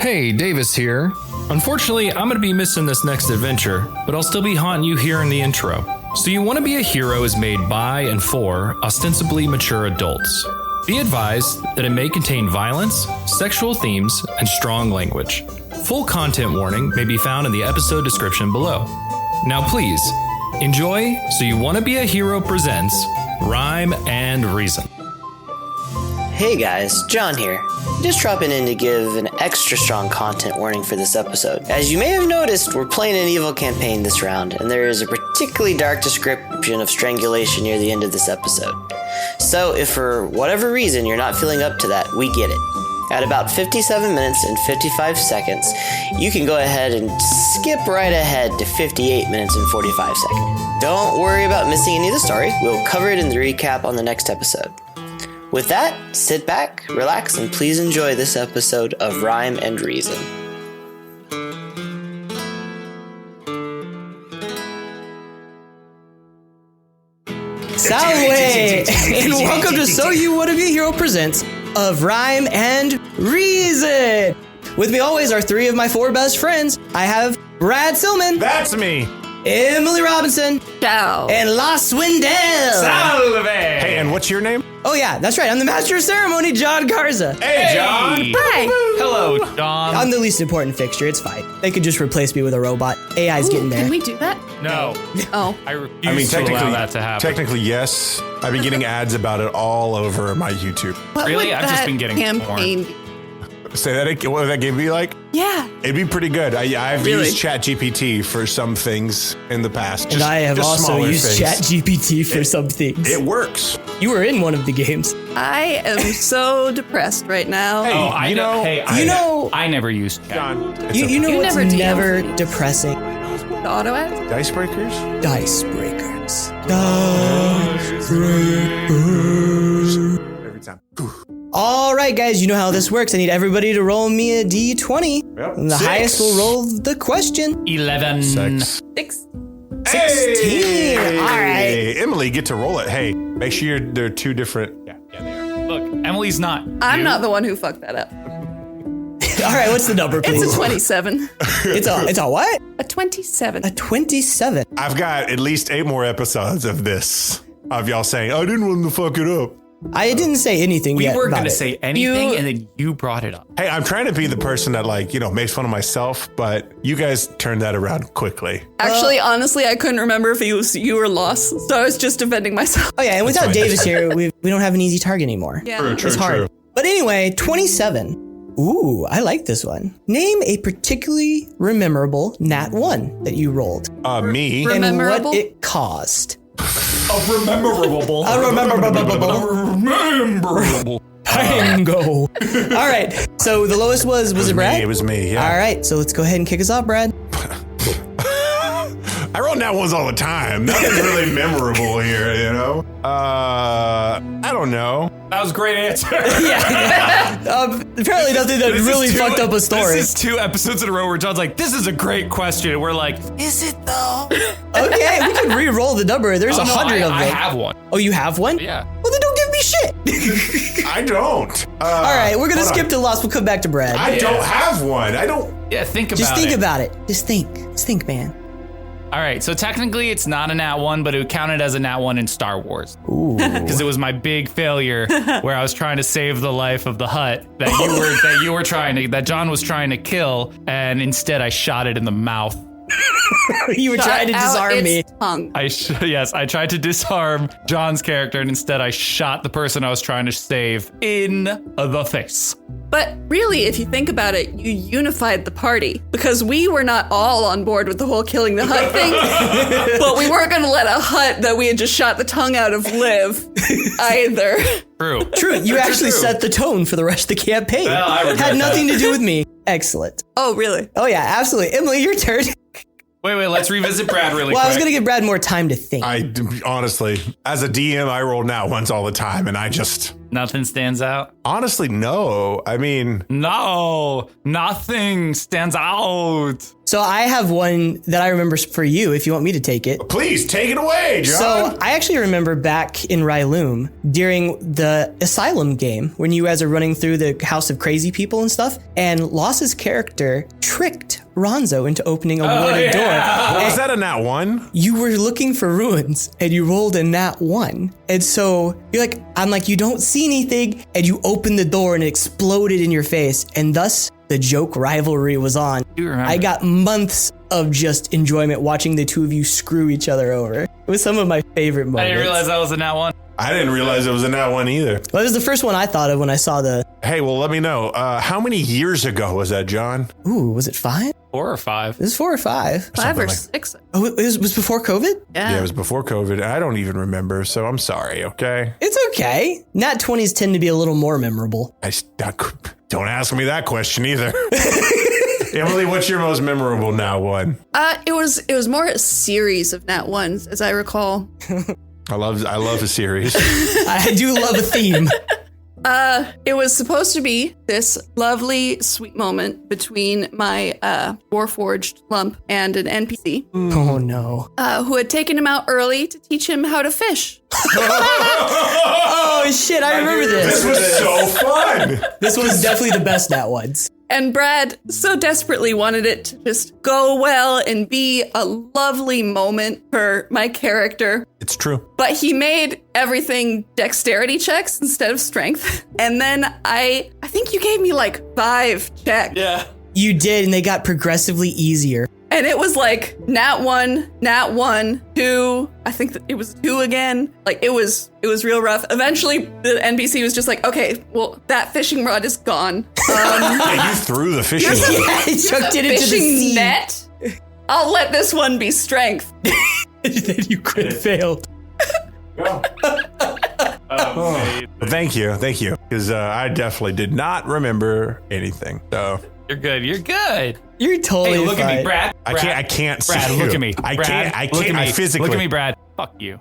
Hey, Davis here. Unfortunately, I'm going to be missing this next adventure, but I'll still be haunting you here in the intro. So You Want to Be a Hero is made by and for ostensibly mature adults. Be advised that it may contain violence, sexual themes, and strong language. Full content warning may be found in the episode description below. Now please, enjoy So You Want to Be a Hero presents Wrym and Reason. Hey guys, John here. Just dropping in to give an extra strong content warning for this episode. As you may have noticed, we're playing an evil campaign this round, and there is a particularly dark description of strangulation near the end of this episode. So if for whatever reason you're not feeling up to that, we get it. At about 57 minutes and 55 seconds, you can go ahead and skip right ahead to 58 minutes and 45 seconds. Don't worry about missing any of the story. We'll cover it in the recap on the next episode. With that, sit back, relax, and please enjoy this episode of Wrym and Reason. Salve! And welcome to So You Want to Be a Hero presents of Wrym and Reason. With me always are three of my four best friends. I have Brad Silman. That's me. Emily Robinson. Ciao. And Laus Weindel. Salve! Hey, and what's your name? Oh yeah, that's right. I'm the master of ceremony, John Garza. Hey, John. Hi. Hello, John. I'm the least important fixture. It's fine. They could just replace me with a robot. AI's getting there. Can we do that? No. Oh. I refuse to allow that to happen. Technically, yes. I've been getting ads about it all over my YouTube. What Really? would I've just that been getting campaign be? Say that again. What would that game be like? Yeah. It'd be pretty good. I've Really? used ChatGPT for some things in the past. And I have also smaller used things. ChatGPT for some things. It works. You were in one of the games. I am so depressed right now. Hey, I never used chat. John, it's You know You what's never never DM. depressing? The auto ads? DiceBreakers? DiceBreakers. Every time. All right, guys, you know how this works. I need everybody to roll me a d20. Yep. And the Six. highest will roll the question. 11. 6. 6. 16. All right. Hey, Emily, get to roll it. Hey, make sure they're two different. Yeah, they are. Look, Emily's not. I'm not the one who fucked that up. All right, what's the number, please? It's a 27. It's a what? A 27. A 27. I've got at least 8 more episodes of this. Of y'all saying, I didn't want to fuck it up. I didn't say anything We yet were about going to it. say anything, and then you brought it up. Hey, I'm trying to be the person that makes fun of myself, but you guys turned that around quickly. Actually, honestly, I couldn't remember if it was you or Loss, so I was just defending myself. Oh, yeah, and without fine. Davis here, we don't have an easy target anymore. Yeah. It's hard. But anyway, 27. Ooh, I like this one. Name a particularly memorable Nat 1 that you rolled. Me. Re- And Memorable? what it cost. Rememberable. Rememberable. Tango. All right. So the lowest was it Brad? It was me, yeah. All right. So let's go ahead and kick us off, Brad. I roll nat ones all the time. Nothing's really memorable here, you know? I don't know. That was a great answer. Apparently nothing that really fucked up a story. This is 2 episodes in a row where John's like, this is a great question. And we're like, is it though? Okay, we can re-roll the number. There's 100 of them. I have one. Oh, you have one? Yeah. Well, then don't give me shit. I don't. All right, we're gonna skip to Lost. We'll come back to Brad. I don't have one. I don't. Yeah, think about it. Just think about it. Just think, man. All right, so technically it's not a nat 1, but it counted as a nat 1 in Star Wars. Ooh. Because it was my big failure where I was trying to save the life of the Hutt that John was trying to kill, and instead I shot it in the mouth. You were trying to disarm me. Tongue. I tried to disarm John's character, and instead I shot the person I was trying to save in the face. But really, if you think about it, you unified the party because we were not all on board with the whole killing the Hutt thing. But we weren't going to let a Hutt that we had just shot the tongue out of live either. True. True. You actually set the tone for the rest of the campaign. Well, I regret Had nothing to do with me. Excellent. Oh, really? Oh yeah, absolutely. Emily, your turn. Wait, let's revisit Brad really Well, quick. I was gonna give Brad more time to think. Honestly, as a DM, I roll nat ones all the time, and I just Nothing stands out? Honestly, no. I mean, No, nothing stands out. So I have one that I remember for you, if you want me to take it. please take it away, John. So I actually remember back in Rylum during the Asylum game when you guys are running through the House of Crazy People and stuff, and Laus's character tricked Ronzo into opening a wooded door. Was that a nat 1? You were looking for ruins and you rolled a nat 1. And so I'm like, you don't see anything. And you opened the door and it exploded in your face. And thus the joke rivalry was on. You remember. I got months of just enjoyment watching the two of you screw each other over. It was some of my favorite moments. I didn't realize that was a nat 1. I didn't realize it was a nat 1 either. Well, it was the first one I thought of when I saw the... Hey, well, let me know. How many years ago was that, John? Ooh, was it 5? 4 or 5? It was 4 or 5. 5 or like- 6. Oh, it was before COVID? Yeah, it was before COVID. I don't even remember, so I'm sorry, okay? It's okay. Nat 20s tend to be a little more memorable. Don't ask me that question either. Emily, what's your most memorable nat 1? It was more a series of nat 1s, as I recall. I love a series. I do love a theme. It was supposed to be this lovely, sweet moment between my Warforged lump and an NPC Oh, no. who had taken him out early to teach him how to fish. Oh, shit, I remember This this. was so fun. This was definitely the best Nat ones. And Brad so desperately wanted it to just go well and be a lovely moment for my character. It's true. But he made everything dexterity checks instead of strength. And then I think you gave me like 5 checks. Yeah. You did, and they got progressively easier. And it was like nat 1, 2. I think that it was 2 again. Like it was real rough. Eventually, the NPC was just like, okay, well, that fishing rod is gone. Yeah, you threw the fishing rod. Yeah, he chucked it into the Fishing sea. net? I'll let this one be strength. Then you crit failed. Well, thank you, because I definitely did not remember anything. So You're good. You're good. You're totally Hey, look at me, fine. Brad. I can't Brad, see look you. at me. I Brad, can't. look at me. I physically. Look at me, Brad. Fuck you.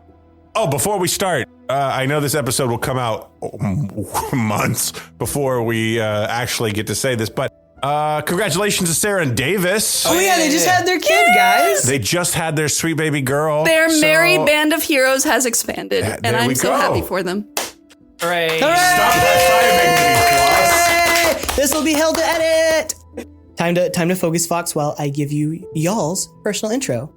Oh, before we start, I know this episode will come out months before we actually get to say this, but congratulations to Sarah and Davis. Oh yeah, they just had their kid, guys. They just had their sweet baby girl. Their so- merry band of heroes has expanded, Yeah, and there we I'm so go. happy for them. Hooray. Stop high-fiving me, Floss. This will be held to edit. Time to focus, Fox, while I give you y'all's personal intro.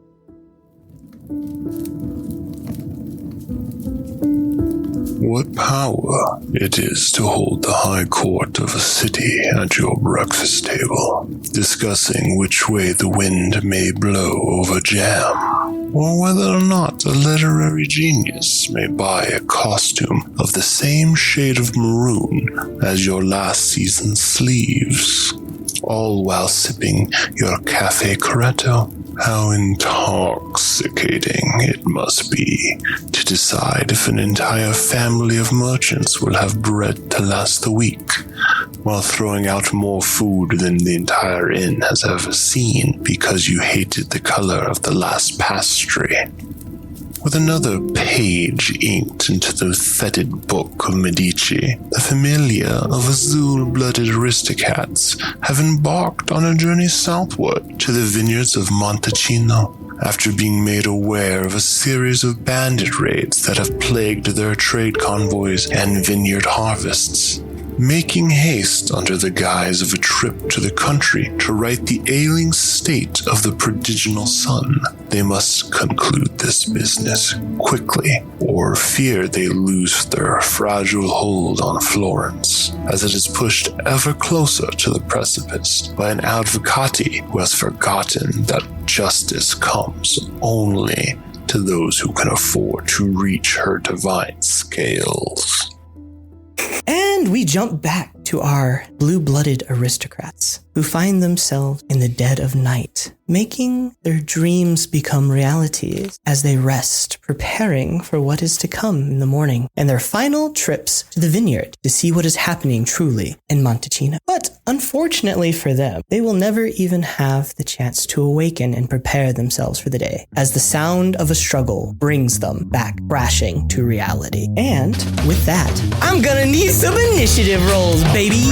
What power it is to hold the high court of a city at your breakfast table, discussing which way the wind may blow over jam, or whether or not a literary genius may buy a costume of the same shade of maroon as your last season's sleeves, all while sipping your Cafe Corretto. How intoxicating it must be to decide if an entire family of merchants will have bread to last the week, while throwing out more food than the entire inn has ever seen because you hated the color of the last pastry. With another page inked into the fetid book of Medici, the familia of azul-blooded aristocrats have embarked on a journey southward to the vineyards of Montalcino, after being made aware of a series of bandit raids that have plagued their trade convoys and vineyard harvests. Making haste under the guise of a trip to the country to right the ailing state of the prodigal son, they must conclude this business quickly, or fear they lose their fragile hold on Florence, as it is pushed ever closer to the precipice by an advocati who has forgotten that justice comes only to those who can afford to reach her divine scales. And we jump back to our blue-blooded aristocrats who find themselves in the dead of night, making their dreams become realities as they rest, preparing for what is to come in the morning and their final trips to the vineyard to see what is happening truly in Montalcino. But Unfortunately for them, they will never even have the chance to awaken and prepare themselves for the day, as the sound of a struggle brings them back crashing to reality. And with that, I'm gonna need some initiative rolls, baby.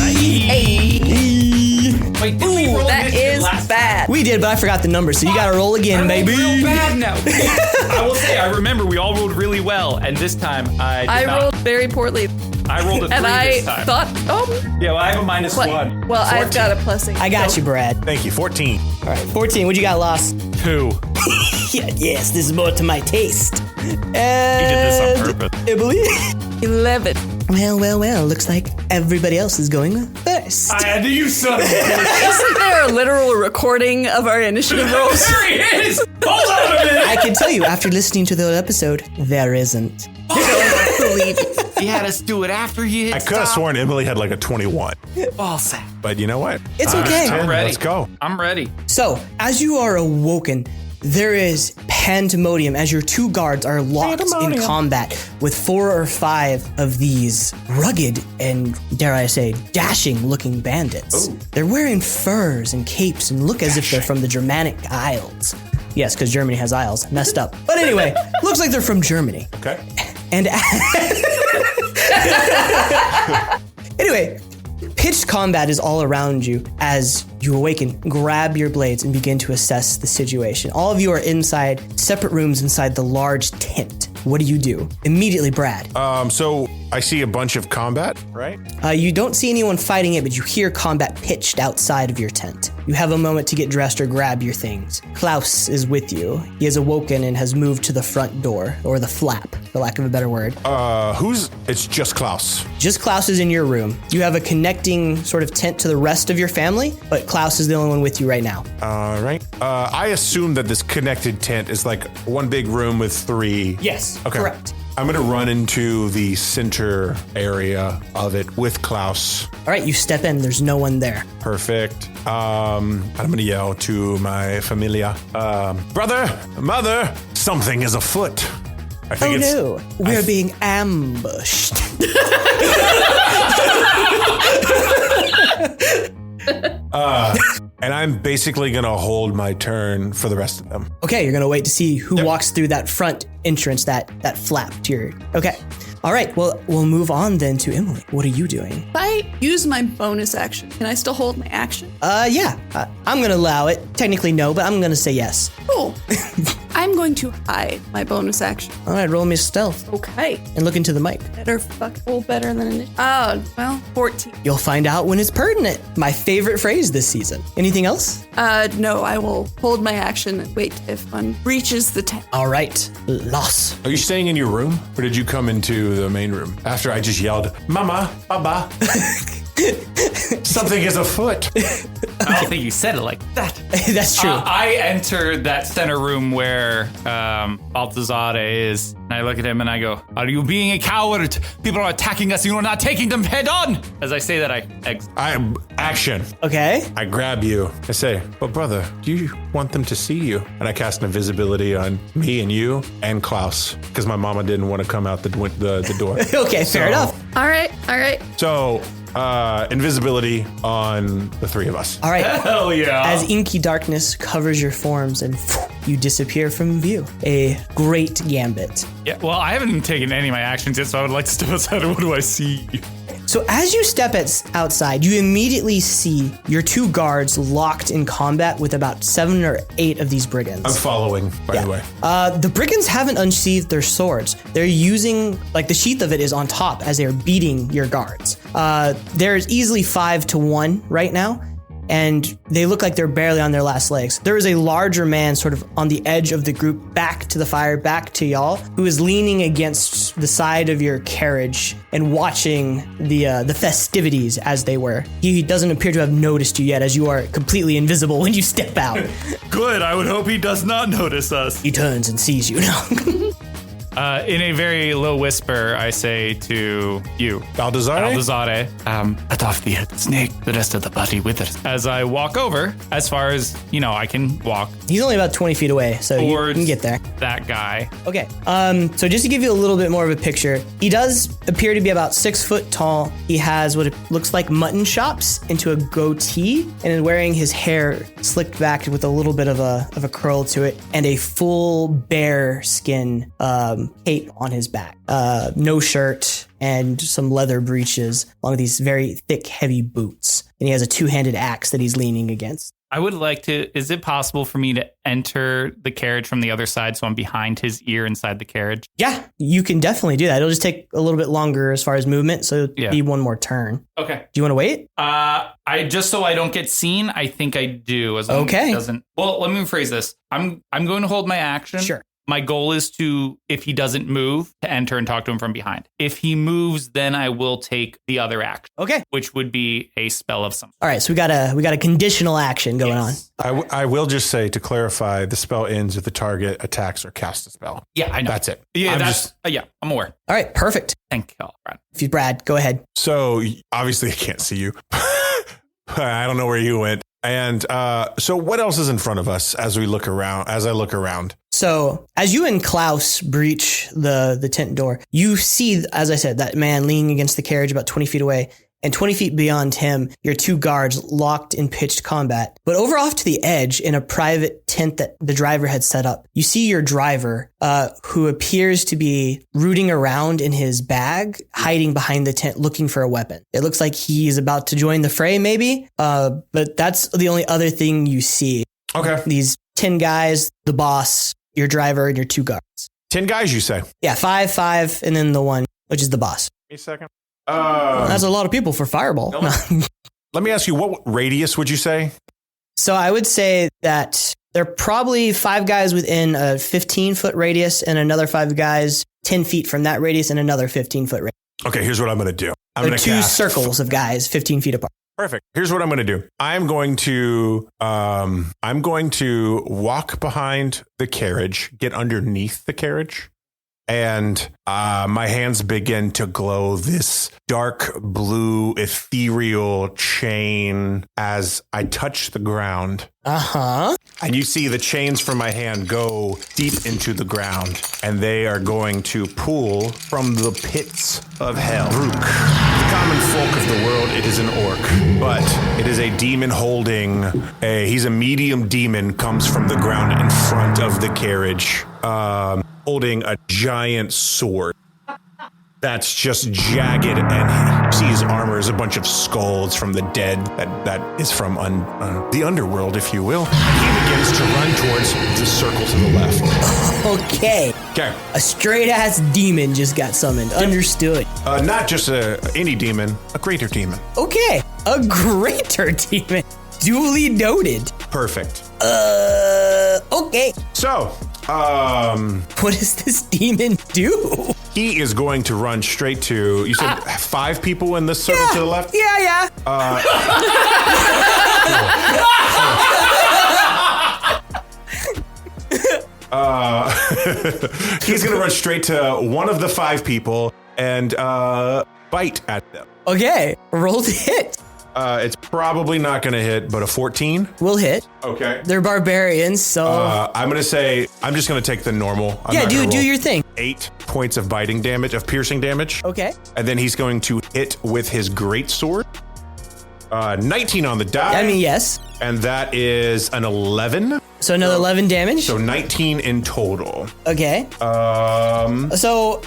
Wait, did we roll That initiative is last bad. We did, but I forgot the number, so you gotta roll again, baby. Real bad now. I will say, I remember we all rolled really well, and this time I did not. rolled very poorly, I rolled a 3 and I this time. thought, Yeah, well, I have a minus what? 1. Well, I've got a +8. I got you, Brad. Thank you. 14. All right, 14. What you got, Laus? 2. Yeah, yes, this is more to my taste. And did this on purpose. Emily? 11. Well. Looks like everybody else is going first. I had to use son of a bitch. Isn't there a literal recording of our initiative rolls? There he is! Hold on a minute! I can tell you, after listening to the whole episode, there isn't. Don't believe it. He had us do it after he hit I could have sworn Emily had like a 21. ball sack. But you know what? It's okay. I'm ready. Let's go. I'm ready. So, as you are awoken, there is pandemonium as your 2 guards are locked in combat with 4 or 5 of these rugged and, dare I say, dashing looking bandits. Ooh. They're wearing furs and capes and look as if they're from the Germanic Isles. Yes, because Germany has isles. Messed up. But anyway, looks like they're from Germany. Okay. And anyway, pitched combat is all around you as you awaken. Grab your blades and begin to assess the situation. All of you are inside separate rooms inside the large tent. What do you do? Immediately, Brad. So I see a bunch of combat, right? You don't see anyone fighting it, but you hear combat pitched outside of your tent. You have a moment to get dressed or grab your things. Klaus is with you. He has awoken and has moved to the front door, or the flap, for lack of a better word. It's just Klaus. Just Klaus is in your room. You have a connecting sort of tent to the rest of your family, but Klaus is the only one with you right now. Right. I assume that this connected tent is like one big room with 3. Yes, Okay. correct. I'm going to run into the center area of it with Klaus. All right, you step in. There's no one there. Perfect. I'm going to yell to my familia. Brother, mother, something is afoot. I think Oh no, we're being ambushed. And I'm basically going to hold my turn for the rest of them. Okay, you're gonna wait to see who walks through that front entrance, that flap to your. Okay, all right. Well, we'll move on then to Emily. What are you doing? If I use my bonus action, can I still hold my action? Yeah, I'm gonna allow it. Technically no, but I'm gonna say yes. Cool. I'm going to hide my bonus action. All right, roll me stealth Okay. and look into the mic. Better roll better than initiative. Oh, well, 14. You'll find out when it's pertinent. My favorite phrase this season. Anything else? No, I will hold my action and wait if one reaches the tent. All right, Laus. Are you staying in your room or did you come into the main room after I just yelled, Mama, Baba? Something is afoot. I don't think you said it like that. That's true. I entered that center room where Baldassarre is, and I look at him and I go, "Are you being a coward? People are attacking us, and you are not taking them head on." As I say that, I Action. Okay. I grab you. I say, but brother, do you want them to see you? And I cast an invisibility on me and you and Klaus because my mama didn't want to come out the door. Okay, fair enough. All right. So, invisibility on the 3 of us. All right. hell yeah. As inky darkness covers your forms and you disappear from view. A great gambit. Yeah, well, I haven't taken any of my actions yet, so I would like to step outside. What do I see? So as you step outside, you immediately see your 2 guards locked in combat with about 7 or 8 of these brigands. I'm following, by the way. The brigands haven't unsheathed their swords. They're using, like, the sheath of it is on top as they're beating your guards. There's easily 5 to 1 right now, and they look like they're barely on their last legs. There is a larger man sort of on the edge of the group, back to the fire, back to y'all, who is leaning against the side of your carriage and watching the festivities as they were. He doesn't appear to have noticed you yet, as you are completely invisible when you step out. Good, I would hope he does not notice us. He turns and sees you now. In a very low whisper, I say to you, Baldassarre? cut off the head snake, the rest of the body withers. As I walk over, as far as, I can walk. He's only about 20 feet away, so you can get there. That guy. Okay, so just to give you a little bit more of a picture, he does appear to be about 6 foot tall. He has what it looks like mutton chops into a goatee and is wearing his hair slicked back with a little bit of a curl to it and a full bear skin cape on his back. No shirt and some leather breeches along with these very thick, heavy boots. And he has a two-handed axe that he's leaning against. I would like to, is it possible for me to enter the carriage from the other side so I'm behind his ear inside the carriage? Yeah, you can definitely do that. It'll just take a little bit longer as far as movement, so it'll be one more turn. Okay. Do you want to wait? I just so I don't get seen, I think I do. As long as it doesn't. Well, let me rephrase this. I'm going to hold my action. Sure. My goal is to, if he doesn't move, to enter and talk to him from behind. If he moves, then I will take the other action. Okay. Which would be a spell of some. All right, so we got a conditional action going on. I will just say, to clarify, the spell ends if the target attacks or casts a spell. Yeah, I know. That's it. Yeah, I'm aware. All right, perfect. Thank you, Brad. If you, Brad, go ahead. So obviously I can't see you. I don't know where you went. And so what else is in front of us as I look around? So as you and Klaus breach the tent door, you see, as I said, that man leaning against the carriage about 20 feet away. And 20 feet beyond him, your two guards locked in pitched combat. But over off to the edge, in a private tent that the driver had set up, you see your driver, who appears to be rooting around in his bag, hiding behind the tent, looking for a weapon. It looks like he's about to join the fray, maybe. But that's the only other thing you see. Okay. These 10 guys, the boss, your driver, and your two guards. 10 guys, you say? Yeah, 5, and then the one, which is the boss. Wait a second. That's a lot of people for Fireball. Let me ask you, what radius would you say? So I would say that there are probably 5 guys within a 15-foot radius and another 5 guys 10 feet from that radius and another 15-foot radius. Okay, here's what I'm going to do. There are 2 circles of guys 15 feet apart. Perfect. Here's what I'm going to do. I'm going to walk behind the carriage, get underneath the carriage. And my hands begin to glow this dark blue ethereal chain as I touch the ground. Uh-huh. And you see the chains from my hand go deep into the ground, and they are going to pull from the pits of hell. Rook. The common folk of the world, it is an orc, but it is a demon he's a medium demon, comes from the ground in front of the carriage, holding a giant sword that's just jagged, and you see his armor is a bunch of skulls from the dead that is from the underworld, if you will. He begins to run towards the circle to the left. Okay. A straight-ass demon just got summoned. Understood. Not just any demon, a greater demon. Okay. A greater demon. Duly noted. Perfect. Okay. So, what does this demon do? He is going to run straight to, you said 5 people in this circle to the left? Yeah. He's going to run straight to one of the 5 people and bite at them. Okay, roll to hit. It's probably not going to hit, but a 14 will hit. Okay. They're barbarians, so I'm going to say I'm just going to take the normal. Do your thing. 8 points of piercing damage. Okay. And then he's going to hit with his greatsword. 19 on the die. I mean, yes. And that is an 11. So another 11 damage. So 19 in total. Okay. So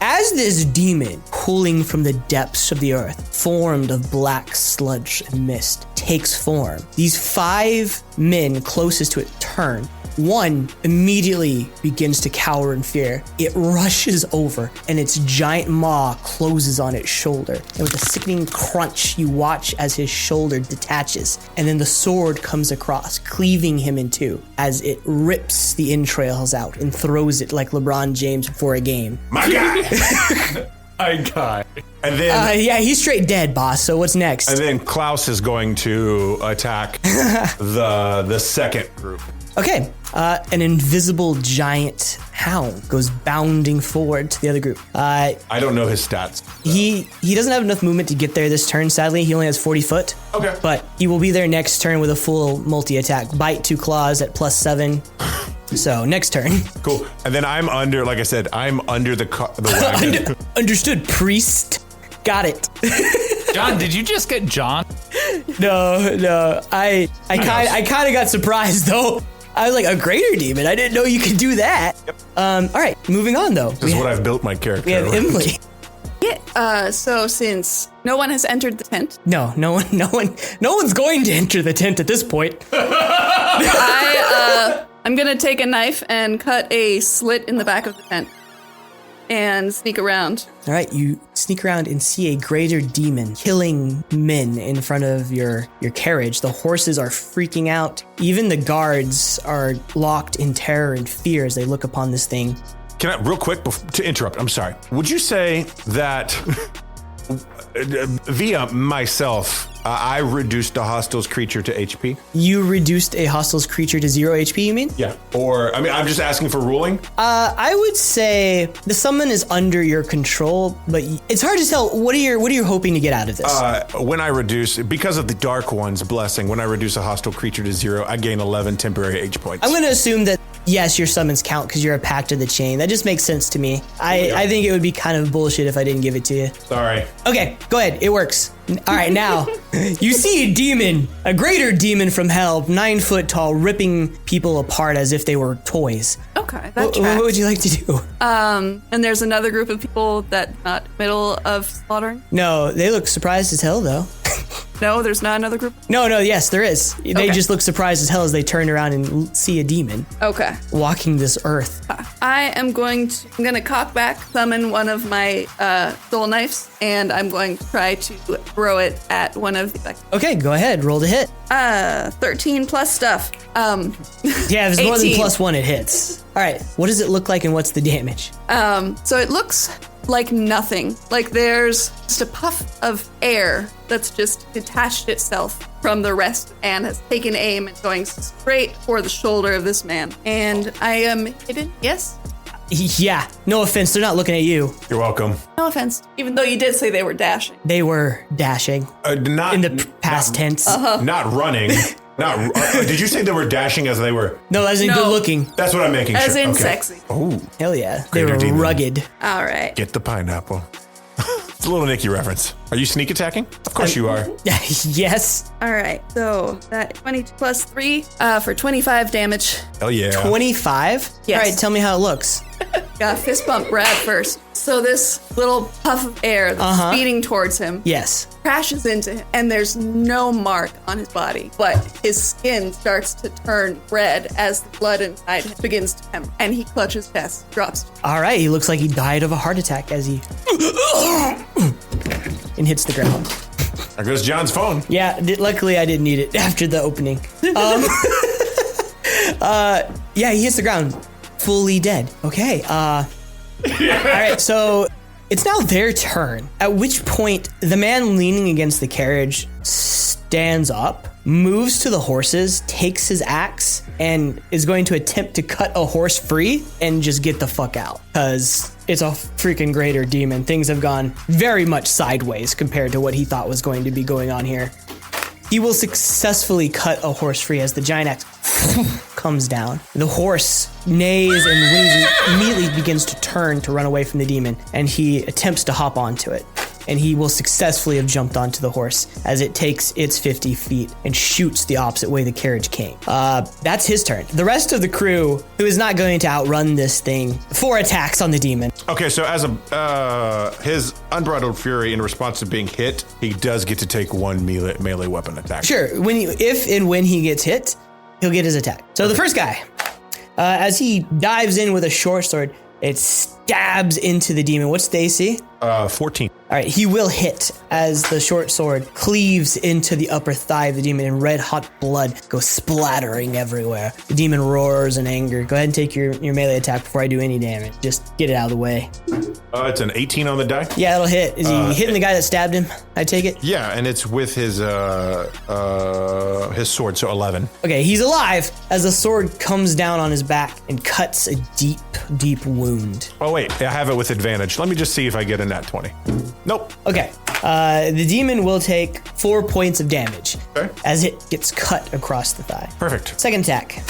as this demon pulling from the depths of the earth, formed of black sludge and mist, takes form, these 5 men closest to it turn. One immediately begins to cower in fear. It rushes over and its giant maw closes on its shoulder. And with a sickening crunch, you watch as his shoulder detaches and then the sword comes across, cleaving him in two as it rips the entrails out and throws it like LeBron James before a game. My guy! my guy. And then, Yeah, he's straight dead, boss. So what's next? and then Klaus is going to attack the second group. Okay, an invisible giant hound goes bounding forward to the other group. I don't know his stats. He doesn't have enough movement to get there this turn, sadly. He only has 40 foot. Okay. But he will be there next turn with a full multi-attack. Bite 2 claws at +7. So, next turn. Cool. And then I'm under, like I said, I'm under the wagon. Understood, priest. Got it. John, did you just get John? No. I kind of got surprised, though. I was like, a greater demon? I didn't know you could do that. Yep. All right, moving on, though. This is what I've built my character. We have around. Emily. Yeah. So since no one has entered the tent, No one's going to enter the tent at this point. I'm gonna take a knife and cut a slit in the back of the tent and sneak around. All right, you sneak around and see a greater demon killing men in front of your carriage. The horses are freaking out. Even the guards are locked in terror and fear as they look upon this thing. Can I, real quick, to interrupt, I'm sorry. Would you say that via myself, I reduced a hostile's creature to HP? You reduced a hostile's creature to 0 HP, you mean? Yeah. Or, I mean, I'm just asking for ruling. I would say the summon is under your control, but it's hard to tell. What are you hoping to get out of this? When I reduce, because of the Dark One's blessing, when I reduce a hostile creature to 0, I gain 11 temporary H points. I'm going to assume that, yes, your summons count because you're a Pact of the Chain. That just makes sense to me. I think it would be kind of bullshit if I didn't give it to you. Sorry. Okay, go ahead. It works. All right, now, you see a demon, a greater demon from hell, 9 foot tall, ripping people apart as if they were toys. Okay, that What tracks. would you like to do? And there's another group of people that not middle of slaughtering. No, they look surprised as hell, though. No, there's not another group. No, yes, there is. They Okay. just look surprised as hell as they turn around and see a demon Okay. walking this earth. I'm going to cock back, summon one of my soul knives, and I'm going to try to throw it at one of the Okay, go ahead. Roll to hit. 13 plus stuff. Yeah, if it's more than 18. +1, it hits. All right, what does it look like and what's the damage? So it looks like nothing. Like there's just a puff of air that's just detached itself from the rest and has taken aim and going straight for the shoulder of this man. And I am hidden. Yes? Yeah, no offense, they're not looking at you. You're welcome. No offense. Even though you did say they were dashing. They were dashing Not in the past tense. Not running. Did you say they were dashing as they were? No, as in No. good looking. That's what I'm making As sure. in Okay. sexy. Oh, Hell yeah. They Greater were demon. rugged. All right. get the pineapple. It's a little Nicky reference. Are you sneak attacking? Of course you are. Yes. All right. So that 22 plus 3 for 25 damage. Hell yeah. 25? Yes. All right, tell me how it looks. Got fist bump Brad first. So this little puff of air that's speeding towards him Yes. crashes into him, and there's no mark on his body, but his skin starts to turn red as the blood inside him begins to temper, and he clutches chest, drops. All right, he looks like he died of a heart attack as he and hits the ground. There goes John's phone. Yeah, luckily I didn't need it after the opening. Yeah, he hits the ground, fully dead. Okay. All right, so it's now their turn. At which point, the man leaning against the carriage stands up, moves to the horses, takes his axe, and is going to attempt to cut a horse free and just get the fuck out. Because it's a freaking greater demon. Things have gone very much sideways compared to what he thought was going to be going on here. He will successfully cut a horse free as the giant axe comes down. The horse neighs and whinnies and immediately begins to turn to run away from the demon, and he attempts to hop onto it. And he will successfully have jumped onto the horse as it takes its 50 feet and shoots the opposite way the carriage came. That's his turn. The rest of the crew, who is not going to outrun this thing, 4 attacks on the demon. Okay, so as his unbridled fury in response to being hit, he does get to take 1 melee weapon attack. Sure, if and when he gets hit, he'll get his attack. So the first guy, as he dives in with a short sword, it stabs into the demon. What's the AC? 14. All right, he will hit as the short sword cleaves into the upper thigh of the demon and red hot blood goes splattering everywhere. The demon roars in anger. Go ahead and take your melee attack before I do any damage. Just get it out of the way. It's an 18 on the die? Yeah, it'll hit. Is he hitting the guy that stabbed him? I take it? Yeah, and it's with his sword, so 11. Okay, he's alive as the sword comes down on his back and cuts a deep, deep wound. Oh, wait, I have it with advantage. Let me just see if I get a nat 20. Nope. Okay, the demon will take 4 points of damage as it gets cut across the thigh. Perfect. Second attack.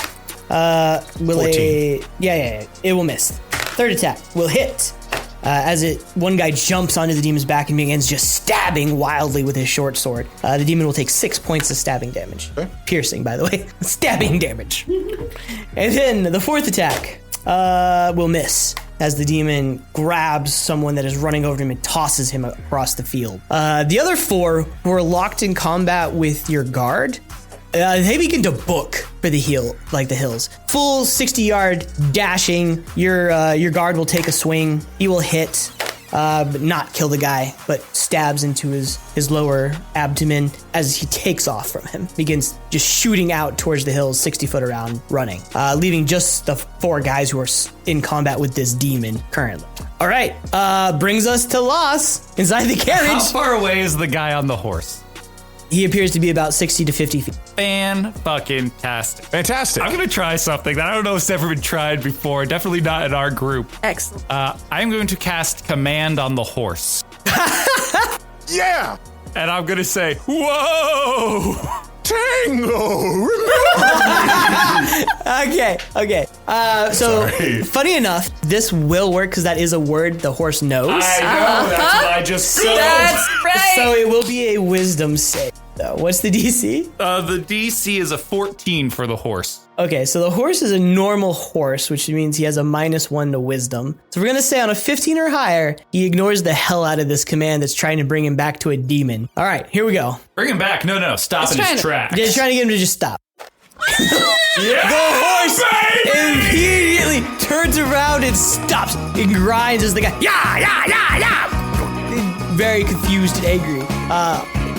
Will 14. Yeah, it will miss. Third attack will hit. One guy jumps onto the demon's back and begins just stabbing wildly with his short sword. The demon will take 6 points of stabbing damage. Piercing, by the way. Stabbing damage. And then the fourth attack will miss as the demon grabs someone that is running over him and tosses him across the field. The other 4 who are locked in combat with your guard, they begin to book for the hills. Full 60-yard dashing. Your guard will take a swing. He will hit, but not kill the guy, but stabs into his lower abdomen as he takes off from him. Begins just shooting out towards the hills, 60 foot around, running, leaving just the 4 guys who are in combat with this demon currently. All right, brings us to Laus inside the carriage. How far away is the guy on the horse? He appears to be about 60 to 50 feet. Fan-fucking-tastic. Fantastic. I'm going to try something that I don't know if it's ever been tried before. Definitely not in our group. Excellent. I'm going to cast Command on the horse. Yeah. And I'm going to say, whoa! Tango! Okay. So, funny enough, this will work because that is a word the horse knows. I know, that's what I just said. That's right. So it will be a wisdom save. So what's the DC? The DC is a 14 for the horse. Okay, so the horse is a normal horse, which means he has a -1 to wisdom. So we're going to say on a 15 or higher, he ignores the hell out of this command that's trying to bring him back to a demon. All right, here we go. Bring him back. No. Stop in his tracks. They're trying to get him to just stop. Yeah, The horse immediately turns around and stops and grinds as the guy, yeah. Very confused and angry.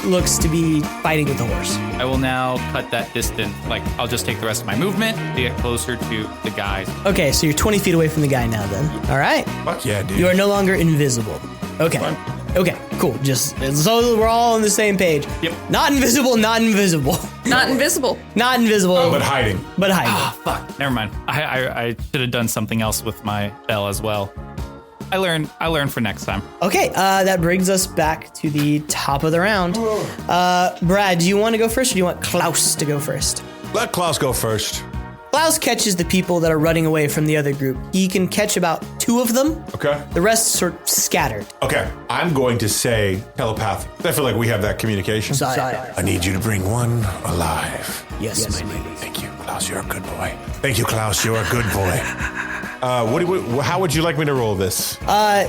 Looks to be fighting with the horse. I will now cut that distance. I'll just take the rest of my movement to get closer to the guys. Okay, so you're 20 feet away from the guy now then. All right. Fuck yeah, dude. You are no longer invisible. Okay. Okay, cool. Just so we're all on the same page. Yep. Not invisible. Not invisible. Not invisible. But hiding. Ah, fuck. Never mind. I should have done something else with my bell as well. I learned for next time. Okay, that brings us back to the top of the round. Brad, do you want to go first or do you want Klaus to go first? Let Klaus go first. Klaus catches the people that are running away from the other group. He can catch about 2 of them. Okay. The rest sort of scattered. Okay. I'm going to say telepathic. I feel like we have that communication. I need you to bring one alive. Yes, my lady. Thank you, Klaus. You're a good boy. Thank you, Klaus. You're a good boy. How would you like me to roll this?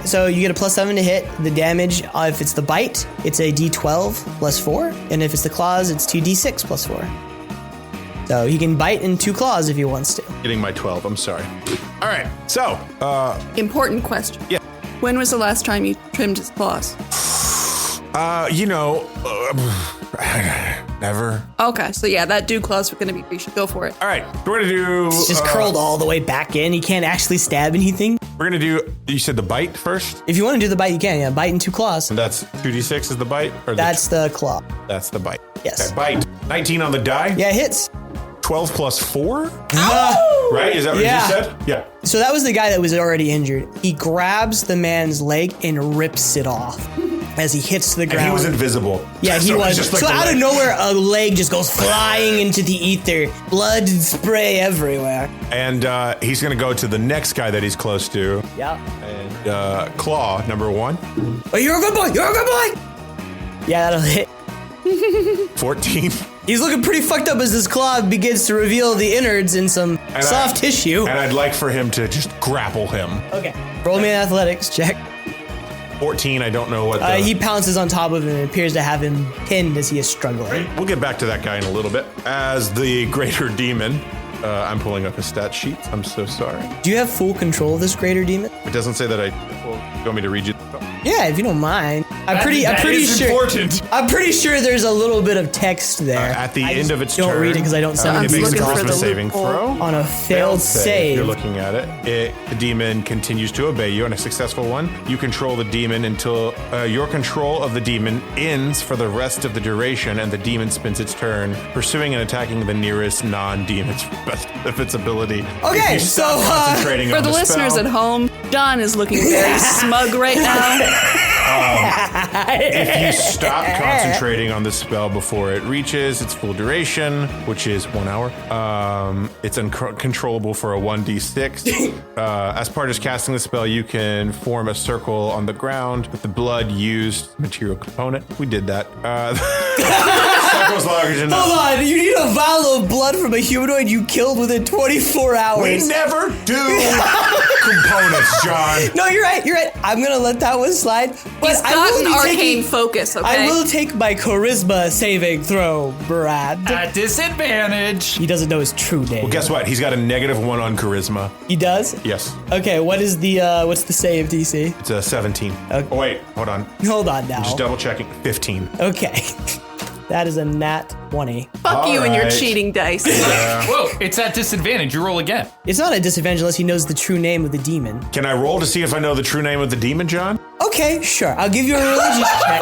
So you get a +7 to hit. The damage, if it's the bite, it's a D12 +4. And if it's the claws, it's 2D6 +4. So he can bite in 2 claws if he wants to. Getting my 12. I'm sorry. All right. So, Important question. Yeah. When was the last time you trimmed his claws? never. Okay, so yeah, that dew claws are going to be. We should go for it. All right. We're going to do. It's just curled all the way back in. He can't actually stab anything. We're going to do. You said the bite first? If you want to do the bite, you can. Yeah, bite in 2 claws. And that's 2d6 is the bite? Or That's the claw. That's the bite. Yes. Okay, bite. 19 on the die? Yeah, it hits. 12 plus 4? Oh! Right? Is that what Yeah. you said? Yeah. So that was the guy that was already injured. He grabs the man's leg and rips it off as he hits the ground. And he was invisible. Yeah, he So was. it's just like So the out of leg. nowhere, a leg just goes flying into the ether. Blood and spray everywhere. And he's going to go to the next guy that he's close to. Yeah. And Claw, number 1. Oh, you're a good boy. You're a good boy. Yeah, that'll hit. 14. He's looking pretty fucked up as his claw begins to reveal the innards and some soft tissue. And I'd like for him to just grapple him. Okay. Roll me an athletics check. 14, I don't know what the... He pounces on top of him and appears to have him pinned as he is struggling. We'll get back to that guy in a little bit. As the greater demon, I'm pulling up his stat sheet. I'm so sorry. Do you have full control of this greater demon? It doesn't say that I... Well, you want me to read you? Yeah, if you don't mind. I'm pretty sure. Important. I'm pretty sure there's a little bit of text there. At the end of its don't turn, read it because I don't sound it makes a looking for the charisma saving loophole. throw. on a failed save. You're looking at it. The demon continues to obey you on a successful one. You control the demon until your control of the demon ends for the rest of the duration, and the demon spends its turn pursuing and attacking the nearest non-demon to the best of its ability. Okay, If you stop so, concentrating For on the listeners spell, at home, John is looking very smug right now. if you stop concentrating on the spell before it reaches its full duration, which is 1 hour, it's uncontrollable for a 1d6. As part of casting the spell, you can form a circle on the ground with the blood used material component. We did that. Circle's large enough. Hold on, you need a vial of blood from a humanoid you killed within 24 hours. We never do components, John. No, you're right. I'm gonna let that one slide. But He's I got will an be arcane taking- focus, okay? I will take my charisma saving throw, Brad. At disadvantage. He doesn't know his true name. Well, guess what? He's got a -1 on charisma. He does? Yes. Okay, what is the what's the save DC? It's a 17. Okay. Oh, wait. Hold on. Hold on now. Just double checking. 15. Okay. That is a nat 20. Fuck you and your Alright. cheating dice. Whoa, it's at disadvantage. You roll again. It's not a disadvantage unless he knows the true name of the demon. Can I roll to see if I know the true name of the demon, John? Okay, sure. I'll give you a religious check.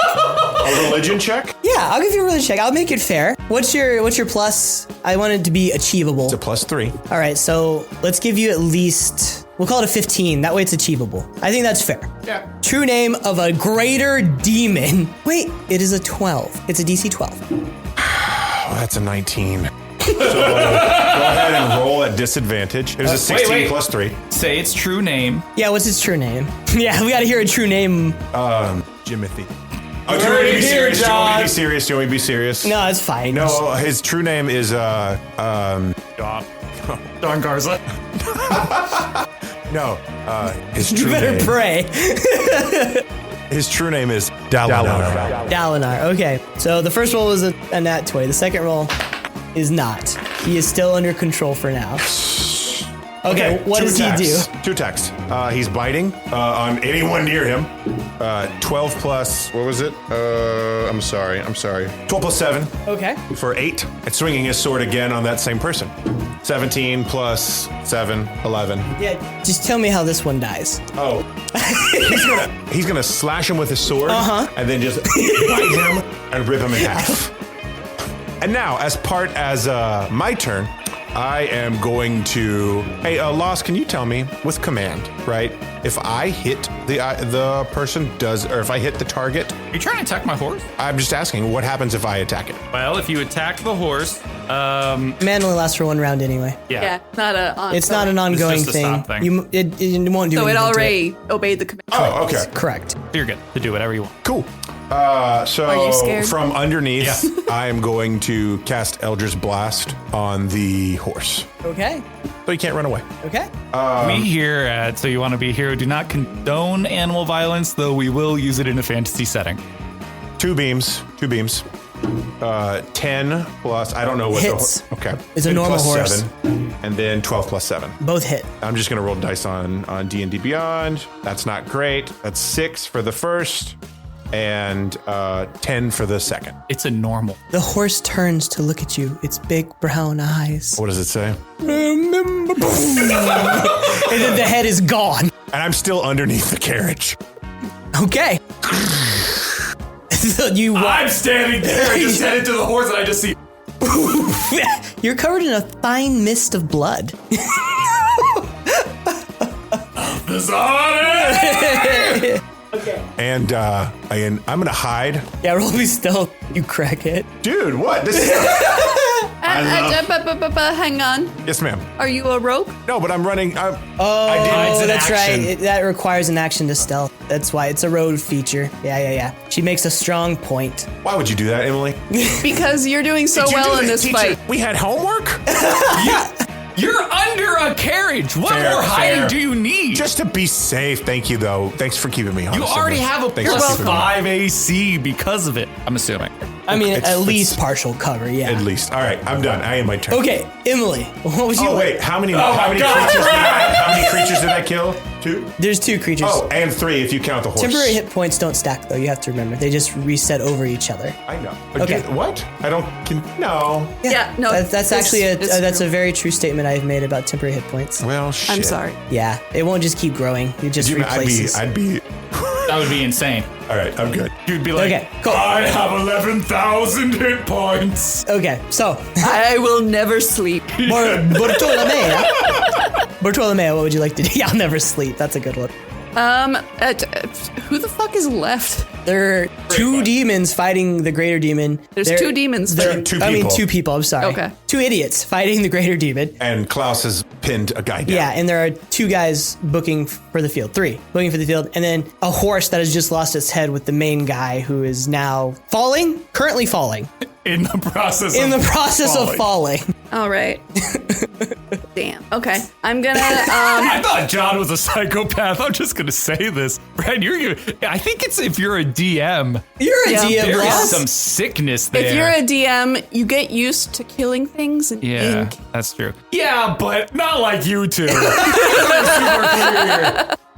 A religion check? Yeah, I'll give you a religious check. I'll make it fair. What's your plus? I want it to be achievable. It's a +3. All right, so let's give you at least, we'll call it a 15. That way it's achievable. I think that's fair. Yeah. True name of a greater demon. Wait, it is a 12. It's a DC 12. Oh, that's a 19. So go ahead and roll at disadvantage. It was a 16 wait. +3. Say its true name. Yeah, what's his true name? Yeah, we gotta hear a true name. Jimothy. Oh, do you want me to be serious? Do you want me to be serious? Do you want me to be serious? No, it's fine. No, his true name is Don Garza. no. His You true better name. pray. His true name is Dalinar. Dalinar. Okay, so the first roll was a nat 20. The second roll is not. He is still under control for now. Okay, what does he do? 2 attacks. He's biting on anyone near him. 12 plus, what was it? I'm sorry. 12 plus 7 Okay. for 8. And swinging his sword again on that same person. 17 plus 7, 11. Yeah, just tell me how this one dies. Oh. he's gonna slash him with his sword and then just bite him and rip him in half. And now, as my turn, I am going to. Hey, Laus, can you tell me with command, right? If I hit the person or if I hit the target, You trying to attack my horse? I'm just asking, what happens if I attack it? Well, if you attack the horse, Man only lasts for one round anyway. Yeah, not a. It's not an ongoing just a thing. stop thing. It won't do So it anything to already obeyed the command. Oh, okay, Correct. you're good to do whatever you want. cool. So Are you scared? from underneath, Yeah. I am going to cast Eldritch Blast on the horse, Okay. so he can't run away. Okay. We here at So You Want to Be a Hero do not condone animal violence, though we will use it in a fantasy setting. 2 beams. 10 plus, I don't know what Hits. Okay. It's a 10 normal plus horse. 7, and then 12 plus 7. Both hit. I'm just gonna roll dice on D&D Beyond. That's not great. That's 6 for the first, and 10 for the second. It's a normal. The horse turns to look at you. Its big brown eyes. What does it say? Remember. And then the head is gone. And I'm still underneath the carriage. Okay. So you I'm standing there, just headed to the horse, and I just see. You're covered in a fine mist of blood. And I'm gonna hide. Yeah, roll me stealth, you crackhead. Dude, what? This is Hang on. Yes, ma'am. Are you a rogue? No, but I'm running. I Oh, did that's action. right. That requires an action to stealth. That's why it's a road feature. Yeah. She makes a strong point. Why would you do that, Emily? Because you're doing so Did you well do in that, this teacher? fight. We had homework? You're under a carriage. What Fair, more hiding fair. do you need? Just to be safe. Thank you, though. Thanks for keeping me honest. you already Emily. have a Thanks for plus keeping me- 5 AC because of it. I'm assuming. I mean, It's- at least it's- partial cover, yeah. At least. All right, I'm done. I am my turn. Okay, Emily, what was you? Oh wait, how many my God. creatures did I kill? 2? There's 2 creatures. Oh, and 3 if you count the horse. Temporary hit points don't stack, though. You have to remember. They just reset over each other. I know. Okay. What? I don't. No. Yeah, no. That's actually that's a very true statement I've made about temporary hit points. Well, shit. I'm sorry. Yeah, it won't just keep growing. It just replaces. I'd be. That would be insane. All right, I'm good. You'd be like, Okay, cool. I have 11,000 hit points. Okay, so I will never sleep. Bartolomea. Bartolomea, what would you like to do? Yeah, I'll never sleep. That's a good one. Who the fuck is left? There are 2 demons fighting the greater demon. There's 2 demons. There, Two I mean, people. 2 people. I'm sorry. Okay. 2 idiots fighting the greater demon. And Klaus has pinned a guy down. Yeah, and there are 2 guys booking for the field. 3 booking for the field, and then a horse that has just lost its head with the main guy who is now currently falling. In the process of falling. All right. Damn. Okay. I'm gonna. I thought John was a psychopath. I'm just gonna say this, Brad. I think it's if you're a DM. You're a Yeah. DM, There is boss. some sickness there. If you're a DM, you get used to killing things and yeah, ink. that's true. Yeah, but not like you two.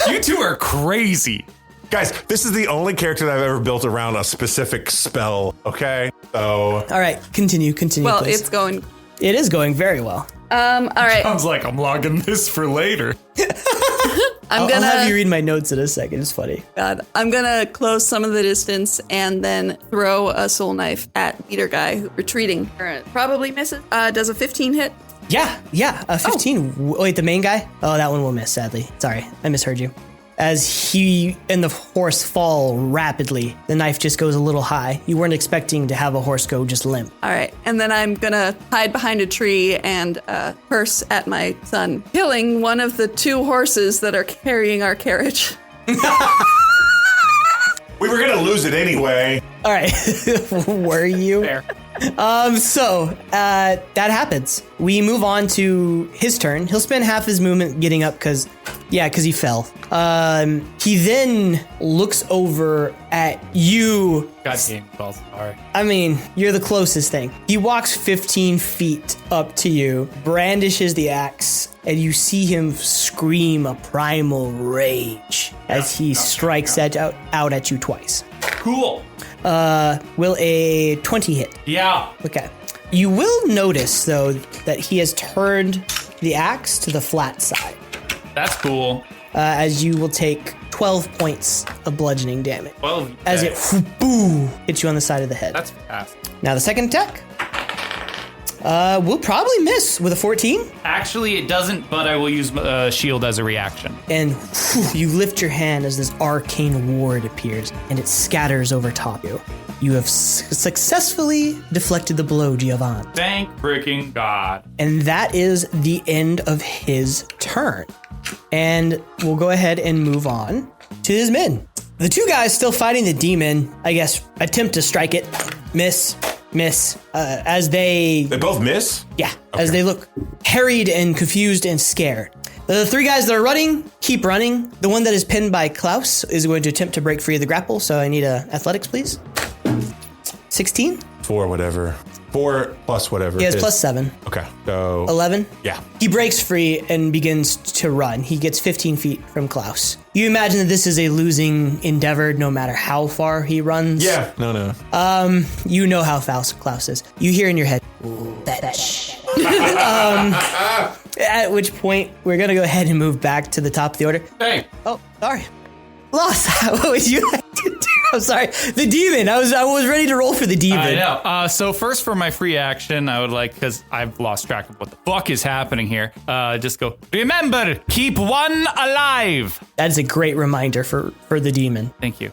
You two are crazy. Guys, this is the only character that I've ever built around a specific spell, okay? So. All right, continue, Well, please. it's going. It is going very well. All right. Sounds like I'm logging this for later. I'll have you read my notes in a second. It's funny. God, I'm gonna close some of the distance and then throw a soul knife at leader guy who's retreating. Probably misses. Does a 15 hit? Yeah. 15. Wait, the main guy? Oh, that one will miss, sadly. Sorry, I misheard you. As he and the horse fall rapidly, the knife just goes a little high. You weren't expecting to have a horse go just limp. All right, and then I'm gonna hide behind a tree and curse at my son, killing one of the 2 horses that are carrying our carriage. We were gonna lose it anyway. All right. Were you? Fair. So that happens. We move on to his turn. He'll spend half his movement getting up because he fell. He then looks over at you. God damn, Baldassarre. I mean, you're the closest thing. He walks 15 feet up to you, brandishes the axe, and you see him scream a primal rage as he strikes out at you twice. Cool. Will a 20 hit? Yeah. Okay. You will notice, though, that he has turned the axe to the flat side, That's cool. as you will take 12 points of bludgeoning damage. 12. As it boo hits you on the side of the head. That's fast. Now the second attack will probably miss with a 14. Actually, it doesn't, but I will use shield as a reaction. And you lift your hand as this arcane ward appears, and it scatters over top you. You have successfully deflected the blow, Giovanni. Thank freaking God. And that is the end of his turn. And we'll go ahead and move on to his men. The 2 guys still fighting the demon, I guess, attempt to strike it. Miss. As they both miss? as they look harried and confused and scared. The 3 guys that are running, keep running. The one that is pinned by Klaus is going to attempt to break free of the grapple, so I need athletics, please. 16? 4 whatever. 4 plus whatever. He has is. plus 7. Okay, so. 11? Yeah. He breaks free and begins to run. He gets 15 feet from Klaus. You imagine that this is a losing endeavor no matter how far he runs. Yeah, no. You know how fast Klaus is. You hear in your head, "Ooh, bitch." At which point, we're going to go ahead and move back to the top of the order. Hey. Oh, sorry. Lost. What would you like to do? I'm sorry. The demon. I was ready to roll for the demon. I know. So first for my free action, I would like, because I've lost track of what the fuck is happening here, just go, remember, keep one alive. That is a great reminder for the demon. Thank you.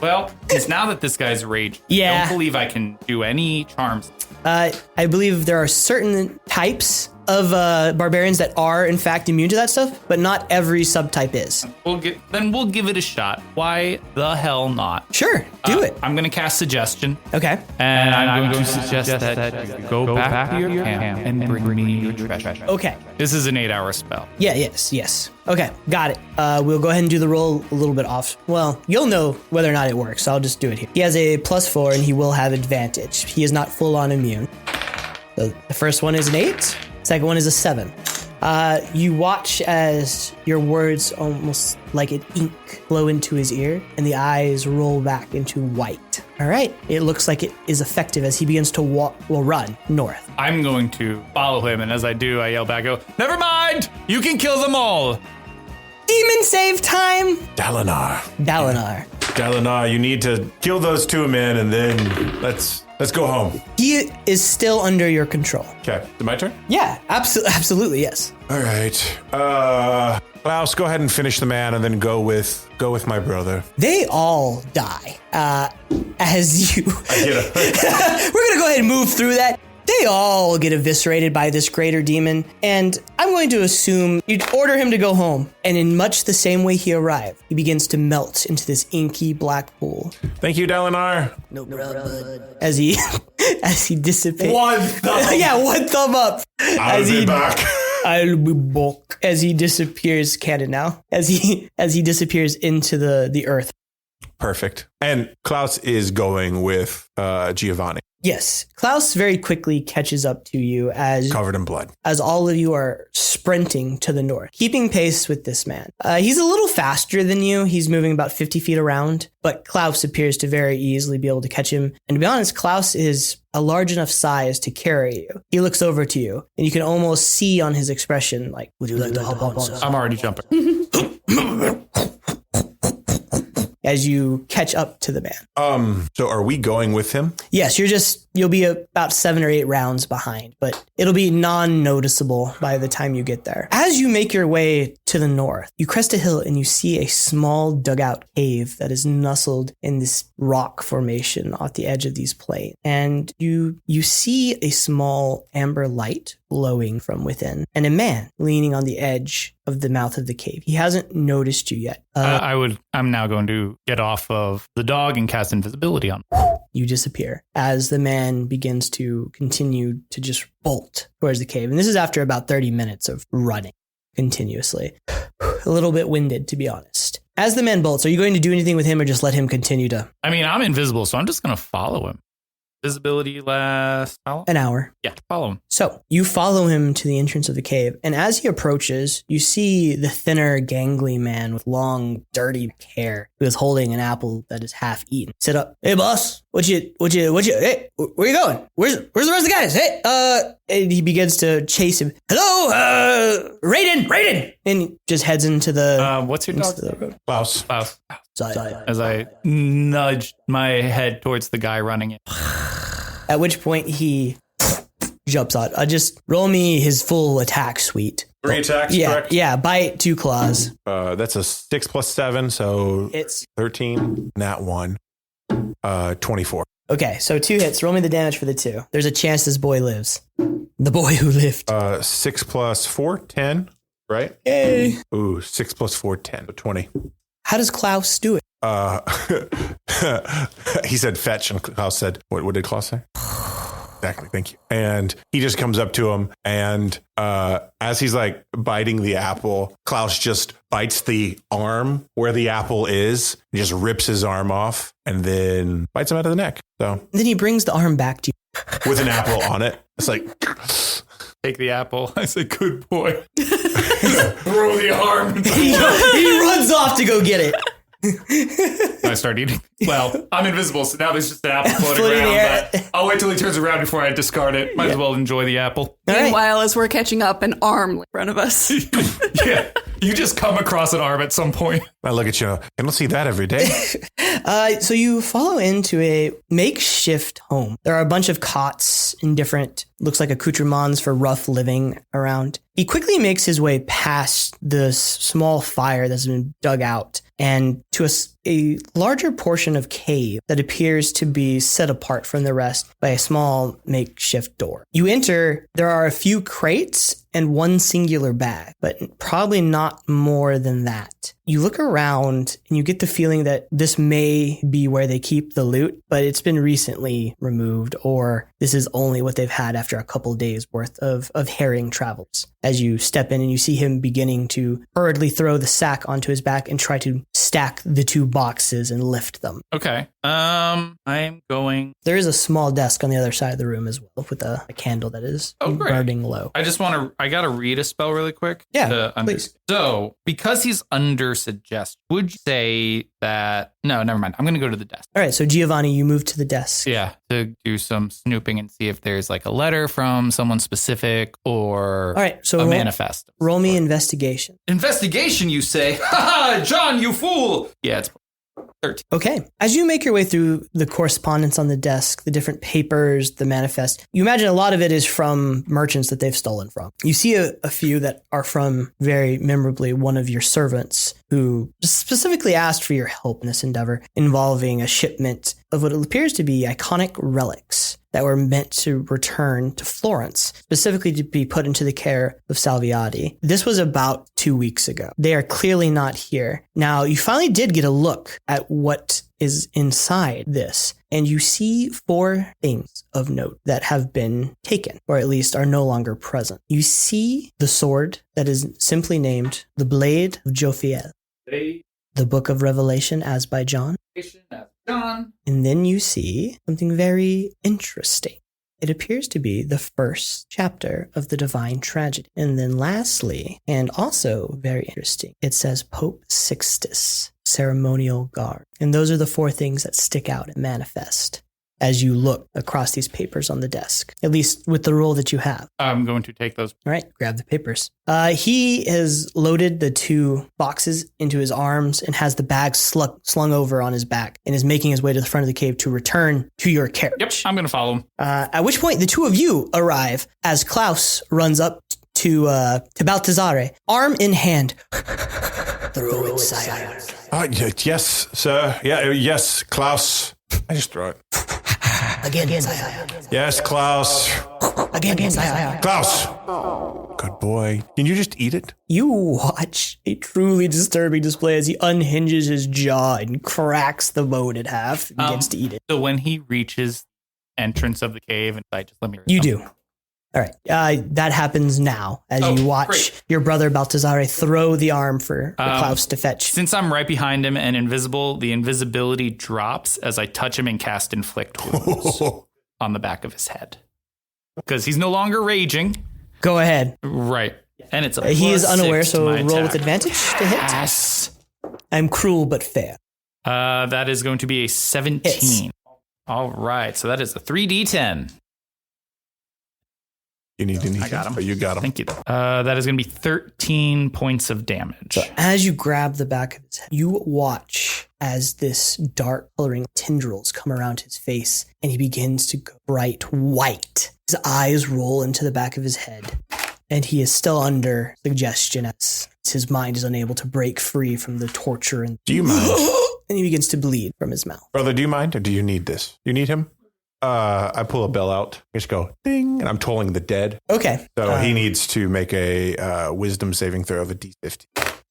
Well, it's now that this guy's raged. Yeah. I don't believe I can do any charms. I believe there are certain types of barbarians that are in fact immune to that stuff, but not every subtype is. We'll give it a shot. Why the hell not? Sure, do it. I'm going to cast suggestion. Okay. And I'm going to suggest that you go back to your camp and bring me your treasure. Okay. This is an 8-hour spell. Yeah, yes. Okay, got it. We'll go ahead and do the roll a little bit off. Well, you'll know whether or not it works, so I'll just do it here. He has a +4 and he will have advantage. He is not full on immune. So the first one is an 8. Second one is a 7. You watch as your words almost like an ink flow into his ear and the eyes roll back into white. All right. It looks like it is effective as he begins to run north. I'm going to follow him, and as I do, I yell back, never mind! You can kill them all! Demon save time! Dalinar, you need to kill those 2 men, and then let's go home. He is still under your control. Okay, is it my turn? Yeah, absolutely, yes. All right. Laus, go ahead and finish the man, and then go with my brother. They all die. As you... We're going to go ahead and move through that. They all get eviscerated by this greater demon, and I'm going to assume you'd order him to go home. And in much the same way he arrived, he begins to melt into this inky black pool. Thank you, Dalinar. No problem. As he dissipates. One thumb. Yeah, one thumb up. I'll be back. I'll be back. As he disappears, canon now. As he disappears into the earth. Perfect. And Klaus is going with Giovanni. Yes. Klaus very quickly catches up to you as covered in blood. As all of you are sprinting to the north, keeping pace with this man. He's a little faster than you. He's moving about 50 feet around, but Klaus appears to very easily be able to catch him. And to be honest, Klaus is a large enough size to carry you. He looks over to you, and you can almost see on his expression, like, would you like to hop on? I'm already jumping. As you catch up to the man. So are we going with him? Yes, you'll be about 7 or 8 rounds behind, but it'll be non-noticeable by the time you get there. As you make your way to the north, you crest a hill and you see a small dugout cave that is nestled in this rock formation off the edge of these plains. And you see a small amber light glowing from within and a man leaning on the edge of the mouth of the cave. He hasn't noticed you yet. I'm now going to get off of the dog and cast invisibility on him. You disappear as the man begins to continue to just bolt towards the cave. And this is after about 30 minutes of running continuously. A little bit winded, to be honest. As the man bolts, are you going to do anything with him or just let him continue to? I mean, I'm invisible, so I'm just going to follow him. Visibility lasts an hour. Yeah, follow him. So you follow him to the entrance of the cave, and as he approaches, you see the thinner, gangly man with long, dirty hair who is holding an apple that is half eaten. Sit up. Hey, boss. What you? Hey, where you going? Where's the rest of the guys? Hey, and he begins to chase him. Hello, Raiden, and he just heads into the. What's your dog's name? Klaus. As I nudge my head towards the guy running it. At which point he jumps on. Just roll me his full attack suite. 3 attacks, correct? Yeah, bite, 2 claws. That's a 6 plus 7, so it's 13. Nat 1. 24. Okay, so 2 hits. Roll me the damage for the 2. There's a chance this boy lives. The boy who lived. 6 plus 4, 10, right? Yay. Ooh, 6 plus 4, 10, so 20. How does Klaus do it? He said fetch, and Klaus said, what did Klaus say? Exactly, thank you. And he just comes up to him, and as he's like biting the apple, Klaus just bites the arm where the apple is, and just rips his arm off, and then bites him out of the neck. So then he brings the arm back to you. With an apple on it. It's like... Take the apple. I said, good boy. Throw the arm. He runs off to go get it. I start eating. Well, I'm invisible, so now there's just an apple floating around. But I'll wait till he turns around before I discard it. Might as well enjoy the apple. Meanwhile, as we're catching up, an arm in front of us. Yeah, you just come across an arm at some point. I look at you. I don't see that every day. So you follow into a makeshift home. There are a bunch of cots in different, looks like accoutrements for rough living around. He quickly makes his way past this small fire that's been dug out and to a larger portion of cave that appears to be set apart from the rest by a small makeshift door. You enter, there are a few crates and one singular bag, but probably not more than that. You look around and you get the feeling that this may be where they keep the loot, but it's been recently removed, or this is only what they've had after a couple days worth of herring travels. As you step in and you see him beginning to hurriedly throw the sack onto his back and try to stack the 2 boxes and lift them. Okay. I'm going. There is a small desk on the other side of the room as well with a candle that is burning low. I gotta read a spell really quick. Yeah, please. So, because he's under suggestion, would you say that... No, never mind. I'm going to go to the desk. All right, so Giovanni, you move to the desk. Yeah, to do some snooping and see if there's like a letter from someone specific or All right, so a manifest. Roll me investigation. Investigation, you say? Ha! John, you fool! Yeah, it's 13. Okay. As you make your way through the correspondence on the desk, the different papers, the manifest, you imagine a lot of it is from merchants that they've stolen from. You see a few that are from, very memorably, one of your servants who specifically asked for your help in this endeavor involving a shipment of what appears to be iconic relics that were meant to return to Florence, specifically to be put into the care of Salviati. This was about 2 weeks ago. They are clearly not here. Now, you finally did get a look at what is inside this, and you see 4 things of note that have been taken, or at least are no longer present. You see the sword that is simply named the Blade of Jophiel, the Book of Revelation as by John. And then you see something very interesting. It appears to be the first chapter of the Divine Tragedy. And then lastly, and also very interesting, it says Pope Sixtus, Ceremonial Guard. And those are the 4 things that stick out and manifest as you look across these papers on the desk, at least with the roll that you have. I'm going to take those. All right, grab the papers. He has loaded the 2 boxes into his arms and has the bag slung over on his back and is making his way to the front of the cave to return to your carriage. Yep, I'm going to follow him. At which point the 2 of you arrive as Klaus runs up to Baldassarre, arm in hand. Throw it, sire. Yes, sir. Yeah, yes, Klaus. I just throw it. Again, sire. Yes, Klaus. Again, sire. Klaus. Good boy. Can you just eat it? You watch a truly disturbing display as he unhinges his jaw and cracks the bone in half and begins to eat it. So when he reaches entrance of the cave, and I just let me... You do. All right. That happens now as you watch your brother Baldassarre throw the arm for Klaus to fetch. Since I'm right behind him and invisible, the invisibility drops as I touch him and cast Inflict Wounds on the back of his head. Because he's no longer raging. Go ahead. Right. And it's a he is unaware, +6 so roll attack. with advantage to hit. Yes. I'm cruel but fair. That is going to be a 17. Hits. All right. So that is a 3d10. You need anything? I got him. Oh, you got him. Thank you. That is going to be 13 points of damage. So as you grab the back of his head, you watch as this dark coloring tendrils come around his face and he begins to go bright white. His eyes roll into the back of his head and he is still under suggestion as his mind is unable to break free from the torture. And do you mind? And he begins to bleed from his mouth. Brother, do you mind or do you need this? You need him? I pull a bell out. I just go ding, and I'm tolling the dead. Okay. So he needs to make a wisdom saving throw of a D50.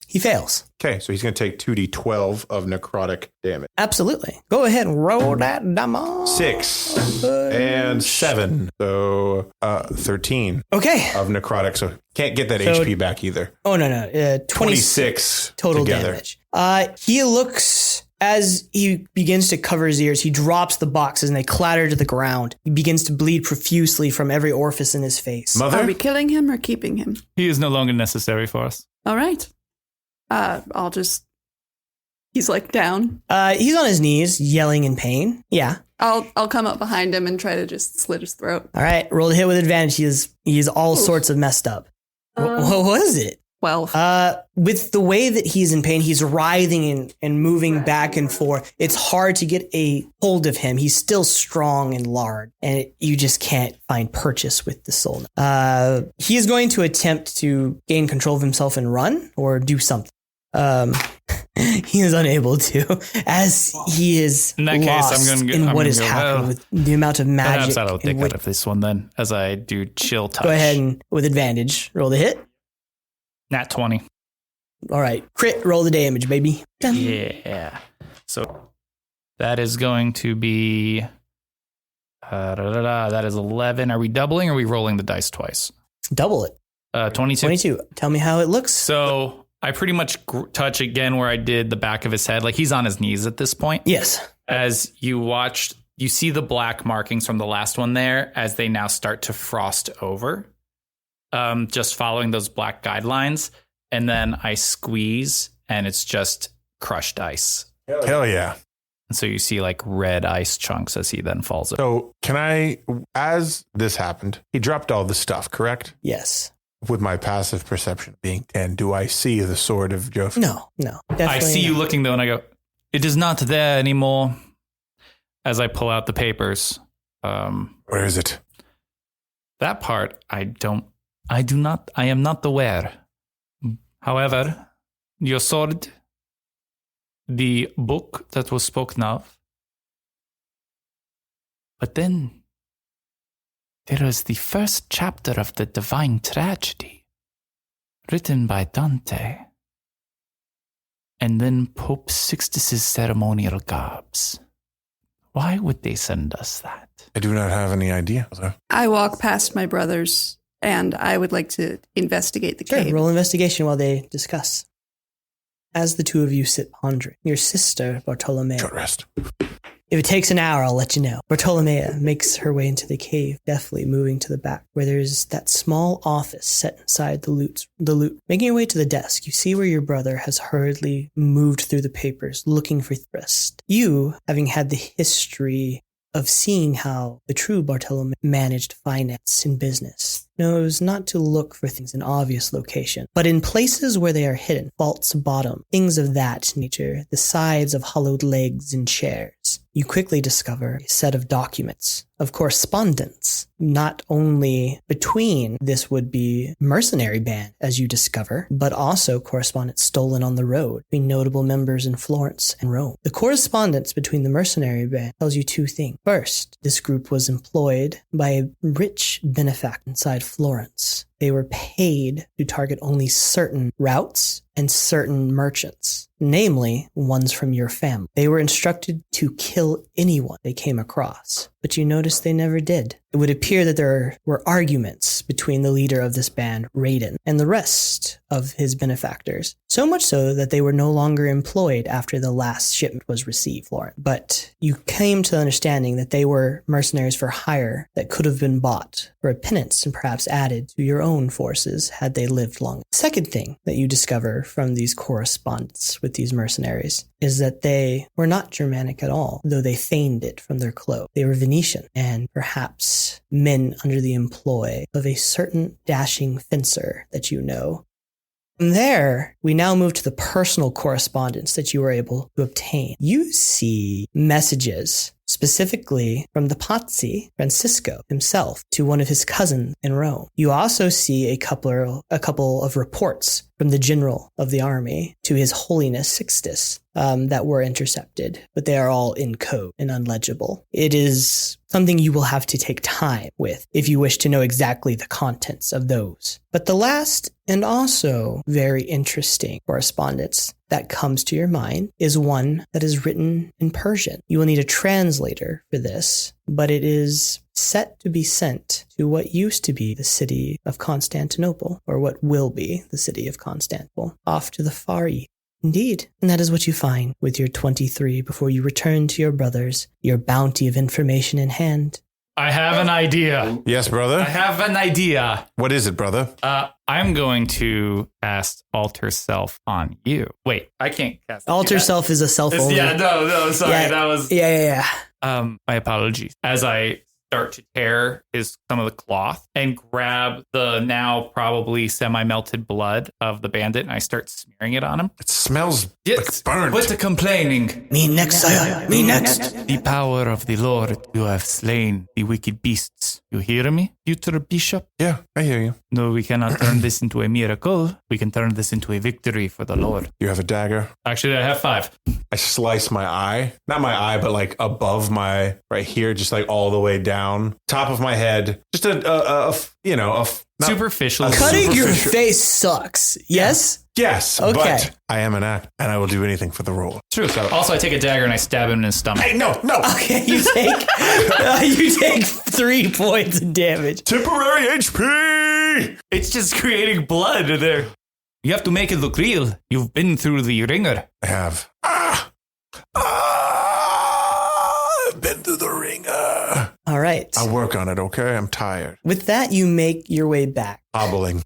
He fails. Okay, so he's going to take 2d12 of necrotic damage. Absolutely. Go ahead and roll that damage. 6 and 7, so 13. Okay. Of necrotic, so can't get that HP back either. Oh no, 26 total together. damage. He looks. As he begins to cover his ears, he drops the boxes and they clatter to the ground. He begins to bleed profusely from every orifice in his face. Mother? Are we killing him or keeping him? He is no longer necessary for us. All right. I'll just... He's like down. He's on his knees, yelling in pain. Yeah. I'll come up behind him and try to just slit his throat. All right. Roll the hit with advantage. He is all sorts of messed up. What was it? 12. With the way that he's in pain, he's writhing and moving back and forth. It's hard to get a hold of him. He's still strong and large, and you just can't find purchase with the soul. He is going to attempt to gain control of himself and run or do something. He is unable to, as he is in that lost case, in what is happening with the amount of magic. Perhaps I'll take out of this one then, as I do chill touch. Go ahead and with advantage, roll the hit. Nat 20. All right. Crit, roll the damage, baby. Dun. Yeah. So that is going to be... that is 11. Are we doubling or are we rolling the dice twice? Double it. 22. 22. Tell me how it looks. So I pretty much touch again where I did the back of his head. Like he's on his knees at this point. Yes. As you watched, you see the black markings from the last one there as they now start to frost over. Just following those black guidelines. And then I squeeze and it's just crushed ice. Hell yeah. And so you see like red ice chunks as he then falls over. So can I, as this happened, he dropped all the stuff, correct? Yes. With my passive perception being 10, do I see the sword of Joe? No, definitely I see you looking though and I go, it is not there anymore. As I pull out the papers. Where is it? That part, I am not aware. However, your sword, the book that was spoken of, but then there was the first chapter of the Divine Tragedy, written by Dante, and then Pope Sixtus's ceremonial garbs. Why would they send us that? I do not have any idea. I walk past my brothers, and I would like to investigate the Sure, cave. roll investigation while they discuss. As the two of you sit pondering, your sister, Bartolomea. Short rest. If it takes an hour, I'll let you know. Bartolomea makes her way into the cave, deftly moving to the back, where there's that small office set inside the loot. Making your way to the desk, you see where your brother has hurriedly moved through the papers, looking for rest. You, having had the history of seeing how the true Bartolomea managed finance and business, knows not to look for things in obvious location, but in places where they are hidden, vaults bottom, things of that nature, the sides of hollowed legs and chairs. You quickly discover a set of documents, of correspondence, not only between this would-be mercenary band, as you discover, but also correspondence stolen on the road between notable members in Florence and Rome. The correspondence between the mercenary band tells you two things. First, this group was employed by a rich benefactor inside Florence. They were paid to target only certain routes and certain merchants, namely ones from your family. They were instructed to kill anyone they came across, but you notice they never did. It would appear that there were arguments between the leader of this band, Raiden, and the rest of his benefactors, so much so that they were no longer employed after the last shipment was received, Florence. But you came to the understanding that they were mercenaries for hire that could have been bought for a pittance and perhaps added to your own forces had they lived long. Second thing that you discover from these correspondence with these mercenaries is that they were not Germanic at all, though they feigned it from their cloak. They were Venetian and perhaps men under the employ of a certain dashing fencer that you know. From there, we now move to the personal correspondence that you were able to obtain. You see messages specifically from the Pazzi, Francisco himself, to one of his cousins in Rome. You also see a couple of reports from the general of the army to His Holiness Sixtus that were intercepted, but they are all in code and unlegible. It is something you will have to take time with if you wish to know exactly the contents of those. But the last and also very interesting correspondence that comes to your mind is one that is written in Persian. You will need a translator for this, but it is set to be sent to what used to be the city of Constantinople, or what will be the city of Constantinople, off to the far east. Indeed, and that is what you find with your 23 before you return to your brothers, your bounty of information in hand. I have an idea. Yes, brother? I have an idea. What is it, brother? I'm going to cast Alter Self on you. Wait, I can't cast Alter Self is a self only. Yeah, no, sorry. Yeah, that was... Yeah. My apologies. As I start to tear some of the cloth and grab the now probably semi-melted blood of the bandit, and I start smearing it on him. It smells like burnt. What's the complaining? Me next, sire. Me next. The power of the Lord, you have slain the wicked beasts. You hear me, future bishop? Yeah, I hear you. No, we cannot turn this into a miracle. We can turn this into a victory for the Lord. You have a dagger? Actually, I have 5. I slice my eye. Not my eye, but like above my, right here, just like all the way down. Top of my head. Just a Superficial. Cutting your face sucks. Yes? Yes, Okay. but I am an actor, and I will do anything for the role. True. Also, I take a dagger and I stab him in his stomach. Hey, no. Okay, you take 3 points of damage. Temporary HP! It's just creating blood in there. You have to make it look real. You've been through the ringer. I have. I've been through the ringer. All right. I'll work on it, okay? I'm tired. With that, you make your way back, Hobbling.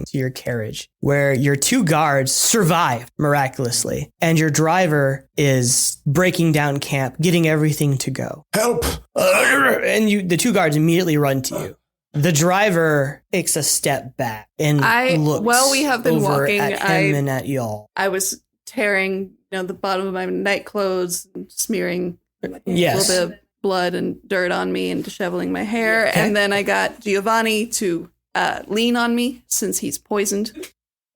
to your carriage, where your 2 guards survive miraculously, and your driver is breaking down camp, getting everything to go. Help! And the 2 guards immediately run to you. The driver takes a step back and looks we have been over walking, at him and at y'all. I was tearing, the bottom of my night clothes, and smearing Yes. a little bit of blood and dirt on me and disheveling my hair. Okay. And then I got Giovanni to lean on me since he's poisoned,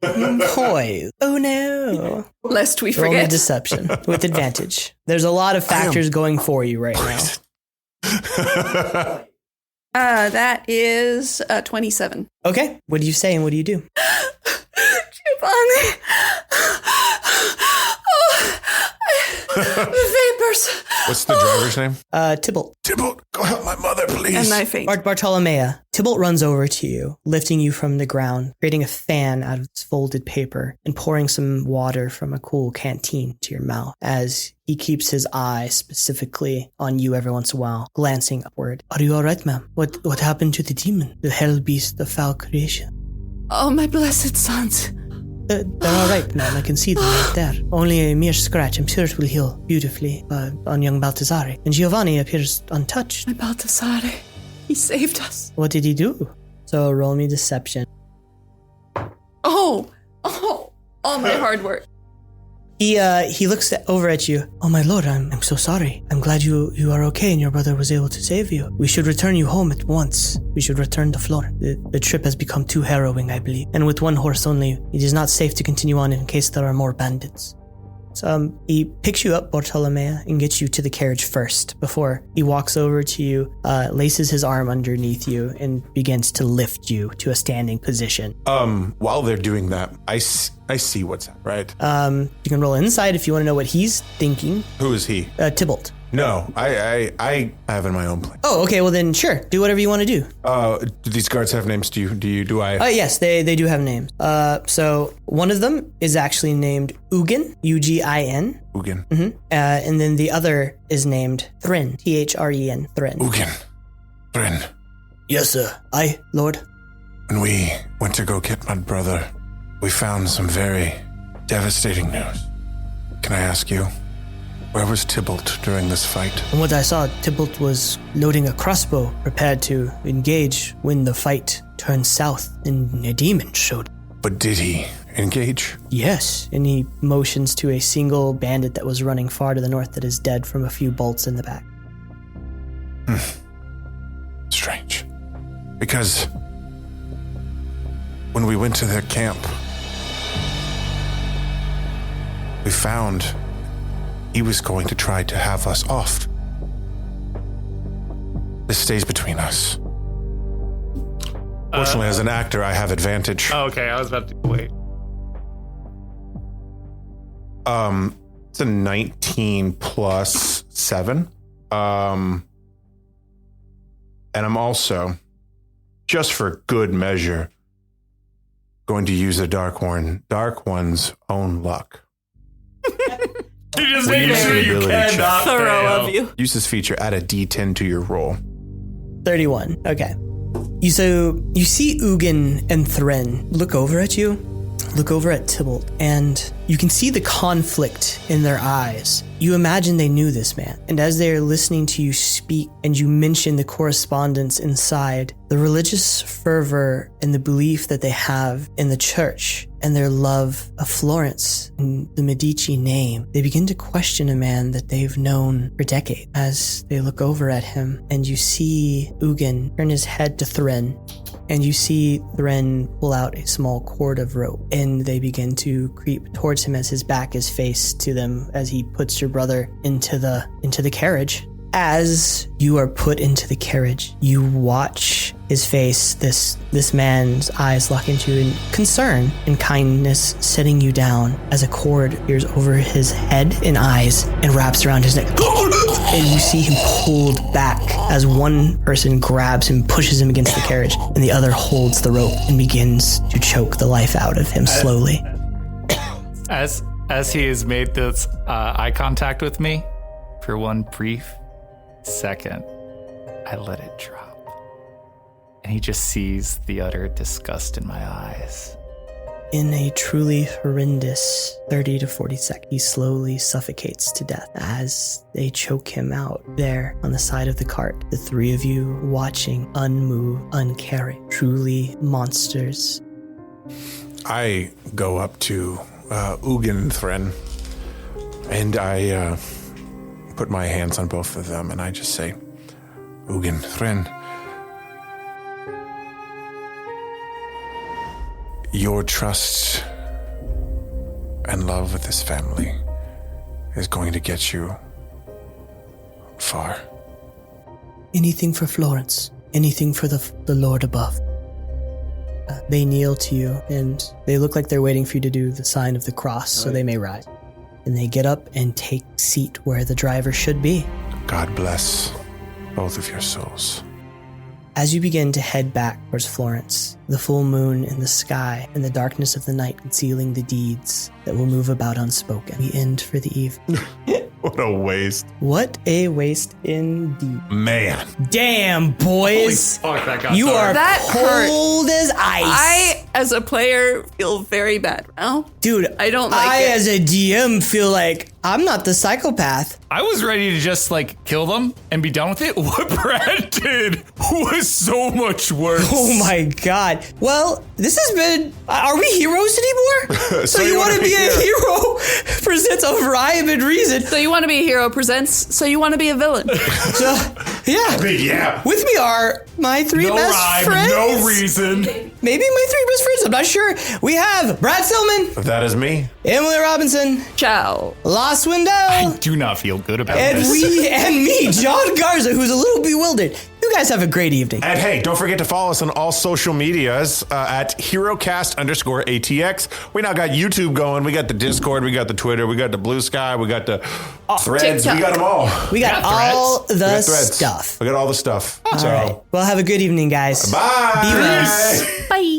Poise. Oh no. lest we Roll me forget. deception with advantage. There's a lot of factors going for you right now. That is 27. Okay. What do you say and what do you do? Giovanni. The vapors. What's the driver's name? Tybalt. Tybalt, go help my mother, please. And I faint. Bartolomea. Tybalt runs over to you, lifting you from the ground, creating a fan out of this folded paper, and pouring some water from a cool canteen to your mouth as he keeps his eye specifically on you every once in a while, glancing upward. Are you all right, ma'am? What happened to the demon? The hell beast, the foul creation? Oh, my blessed sons. They're all right, ma'am. I can see them right there. Only a mere scratch. I'm sure it will heal beautifully on young Baldassarre. And Giovanni appears untouched. My Baldassarre. He saved us. What did he do? So roll me deception. Oh, my hard work. He looks over at you. Oh my lord, I'm so sorry. I'm glad you are okay and your brother was able to save you. We should return you home at once. We should return to Florence. The trip has become too harrowing, I believe. And with 1 horse only, it is not safe to continue on in case there are more bandits. So he picks you up, Bartolomea, and gets you to the carriage first before he walks over to you, laces his arm underneath you, and begins to lift you to a standing position. While they're doing that, I see what's up, right? You can roll insight if you want to know what he's thinking. Who is he? Tybalt. No, I have in my own plan. Oh, okay. Well, then sure. Do whatever you want to do. Do these guards have names? Do I? Yes, they do have names. So one of them is actually named Ugin, Ugin. Ugin. Mm-hmm. And then the other is named Thren, Thren, Thren. Ugin. Thren. Yes, sir. Aye, Lord. When we went to go get my brother, we found some very devastating news. Can I ask you? Where was Tybalt during this fight? From what I saw, Tybalt was loading a crossbow, prepared to engage when the fight turned south and a demon showed. But did he engage? Yes, and he motions to a single bandit that was running far to the north that is dead from a few bolts in the back. Strange. Because when we went to their camp, we found he was going to try to have us off. This stays between us. Fortunately, as an actor, I have advantage. Okay, I was about to wait. It's a 19 plus 7. And I'm also, just for good measure, going to use the Dark One's own luck. You just When make you sure see you ability cannot Thorough fail. of you. Use this feature, add a D10 to your roll. 31. Okay. You see Ugin and Thren look over at you, look over at Tybalt, and you can see the conflict in their eyes. You imagine they knew this man, and as they're listening to you speak and you mention the correspondence inside, the religious fervor and the belief that they have in the church and their love of Florence and the Medici name, they begin to question a man that they've known for decades. As they look over at him, and you see Ugin turn his head to Thren, and you see Thren pull out a small cord of rope, and they begin to creep towards him as his back is faced to them as he puts your brother into the carriage. As you are put into the carriage, you watch his face, this man's eyes lock into you in concern and kindness, setting you down as a cord appears over his head and eyes and wraps around his neck. And you see him pulled back as one person grabs him, pushes him against the carriage, and the other holds the rope and begins to choke the life out of him slowly. As he has made this eye contact with me, for one brief second, I let it drop. And he just sees the utter disgust in my eyes. In a truly horrendous 30 to 40 seconds, he slowly suffocates to death as they choke him out there on the side of the cart. The three of you watching, unmoved, uncaring, truly monsters. I go up to Ugenthren, and I put my hands on both of them, and I just say, Ugenthren, your trust and love with this family is going to get you far. Anything for Florence, anything for the Lord above. They kneel to you, and they look like they're waiting for you to do the sign of the cross, so they may rise. And they get up and take seat where the driver should be. God bless both of your souls. As you begin to head back towards Florence, the full moon in the sky and the darkness of the night concealing the deeds that will move about unspoken, we end for the evening. What a waste. What a waste indeed. Man. Damn, boys. Holy fuck, that got You dark. are That hurt. cold as ice. I, as a player, feel very bad now. Dude, I don't like I, it. as a DM, feel like I'm not the psychopath. I was ready to just kill them and be done with it. What Brad did was so much worse. Oh my god. Well, this has been... Are we heroes anymore? So you want to be a hero presents of Wrym and Reason. So you want to be a hero presents, so you want to be a villain. So, yeah. Yeah. With me are my three best friends. no reason. Maybe my three best friends, I'm not sure. We have Brad Silman, That is me. Emily Robinson, Ciao. Laus Weindel, I do not feel good about and this. and me, John Garza, who's a little bewildered. You guys have a great evening. And hey, don't forget to follow us on all social medias at HeroCast_ATX. We now got YouTube going. We got the Discord. We got the Twitter. We got the Blue Sky. We got the Threads. TikTok. We got them all. We got all the We got Threads. stuff. We got all the stuff. All right. Well, have a good evening, guys. Bye. Be well. Bye.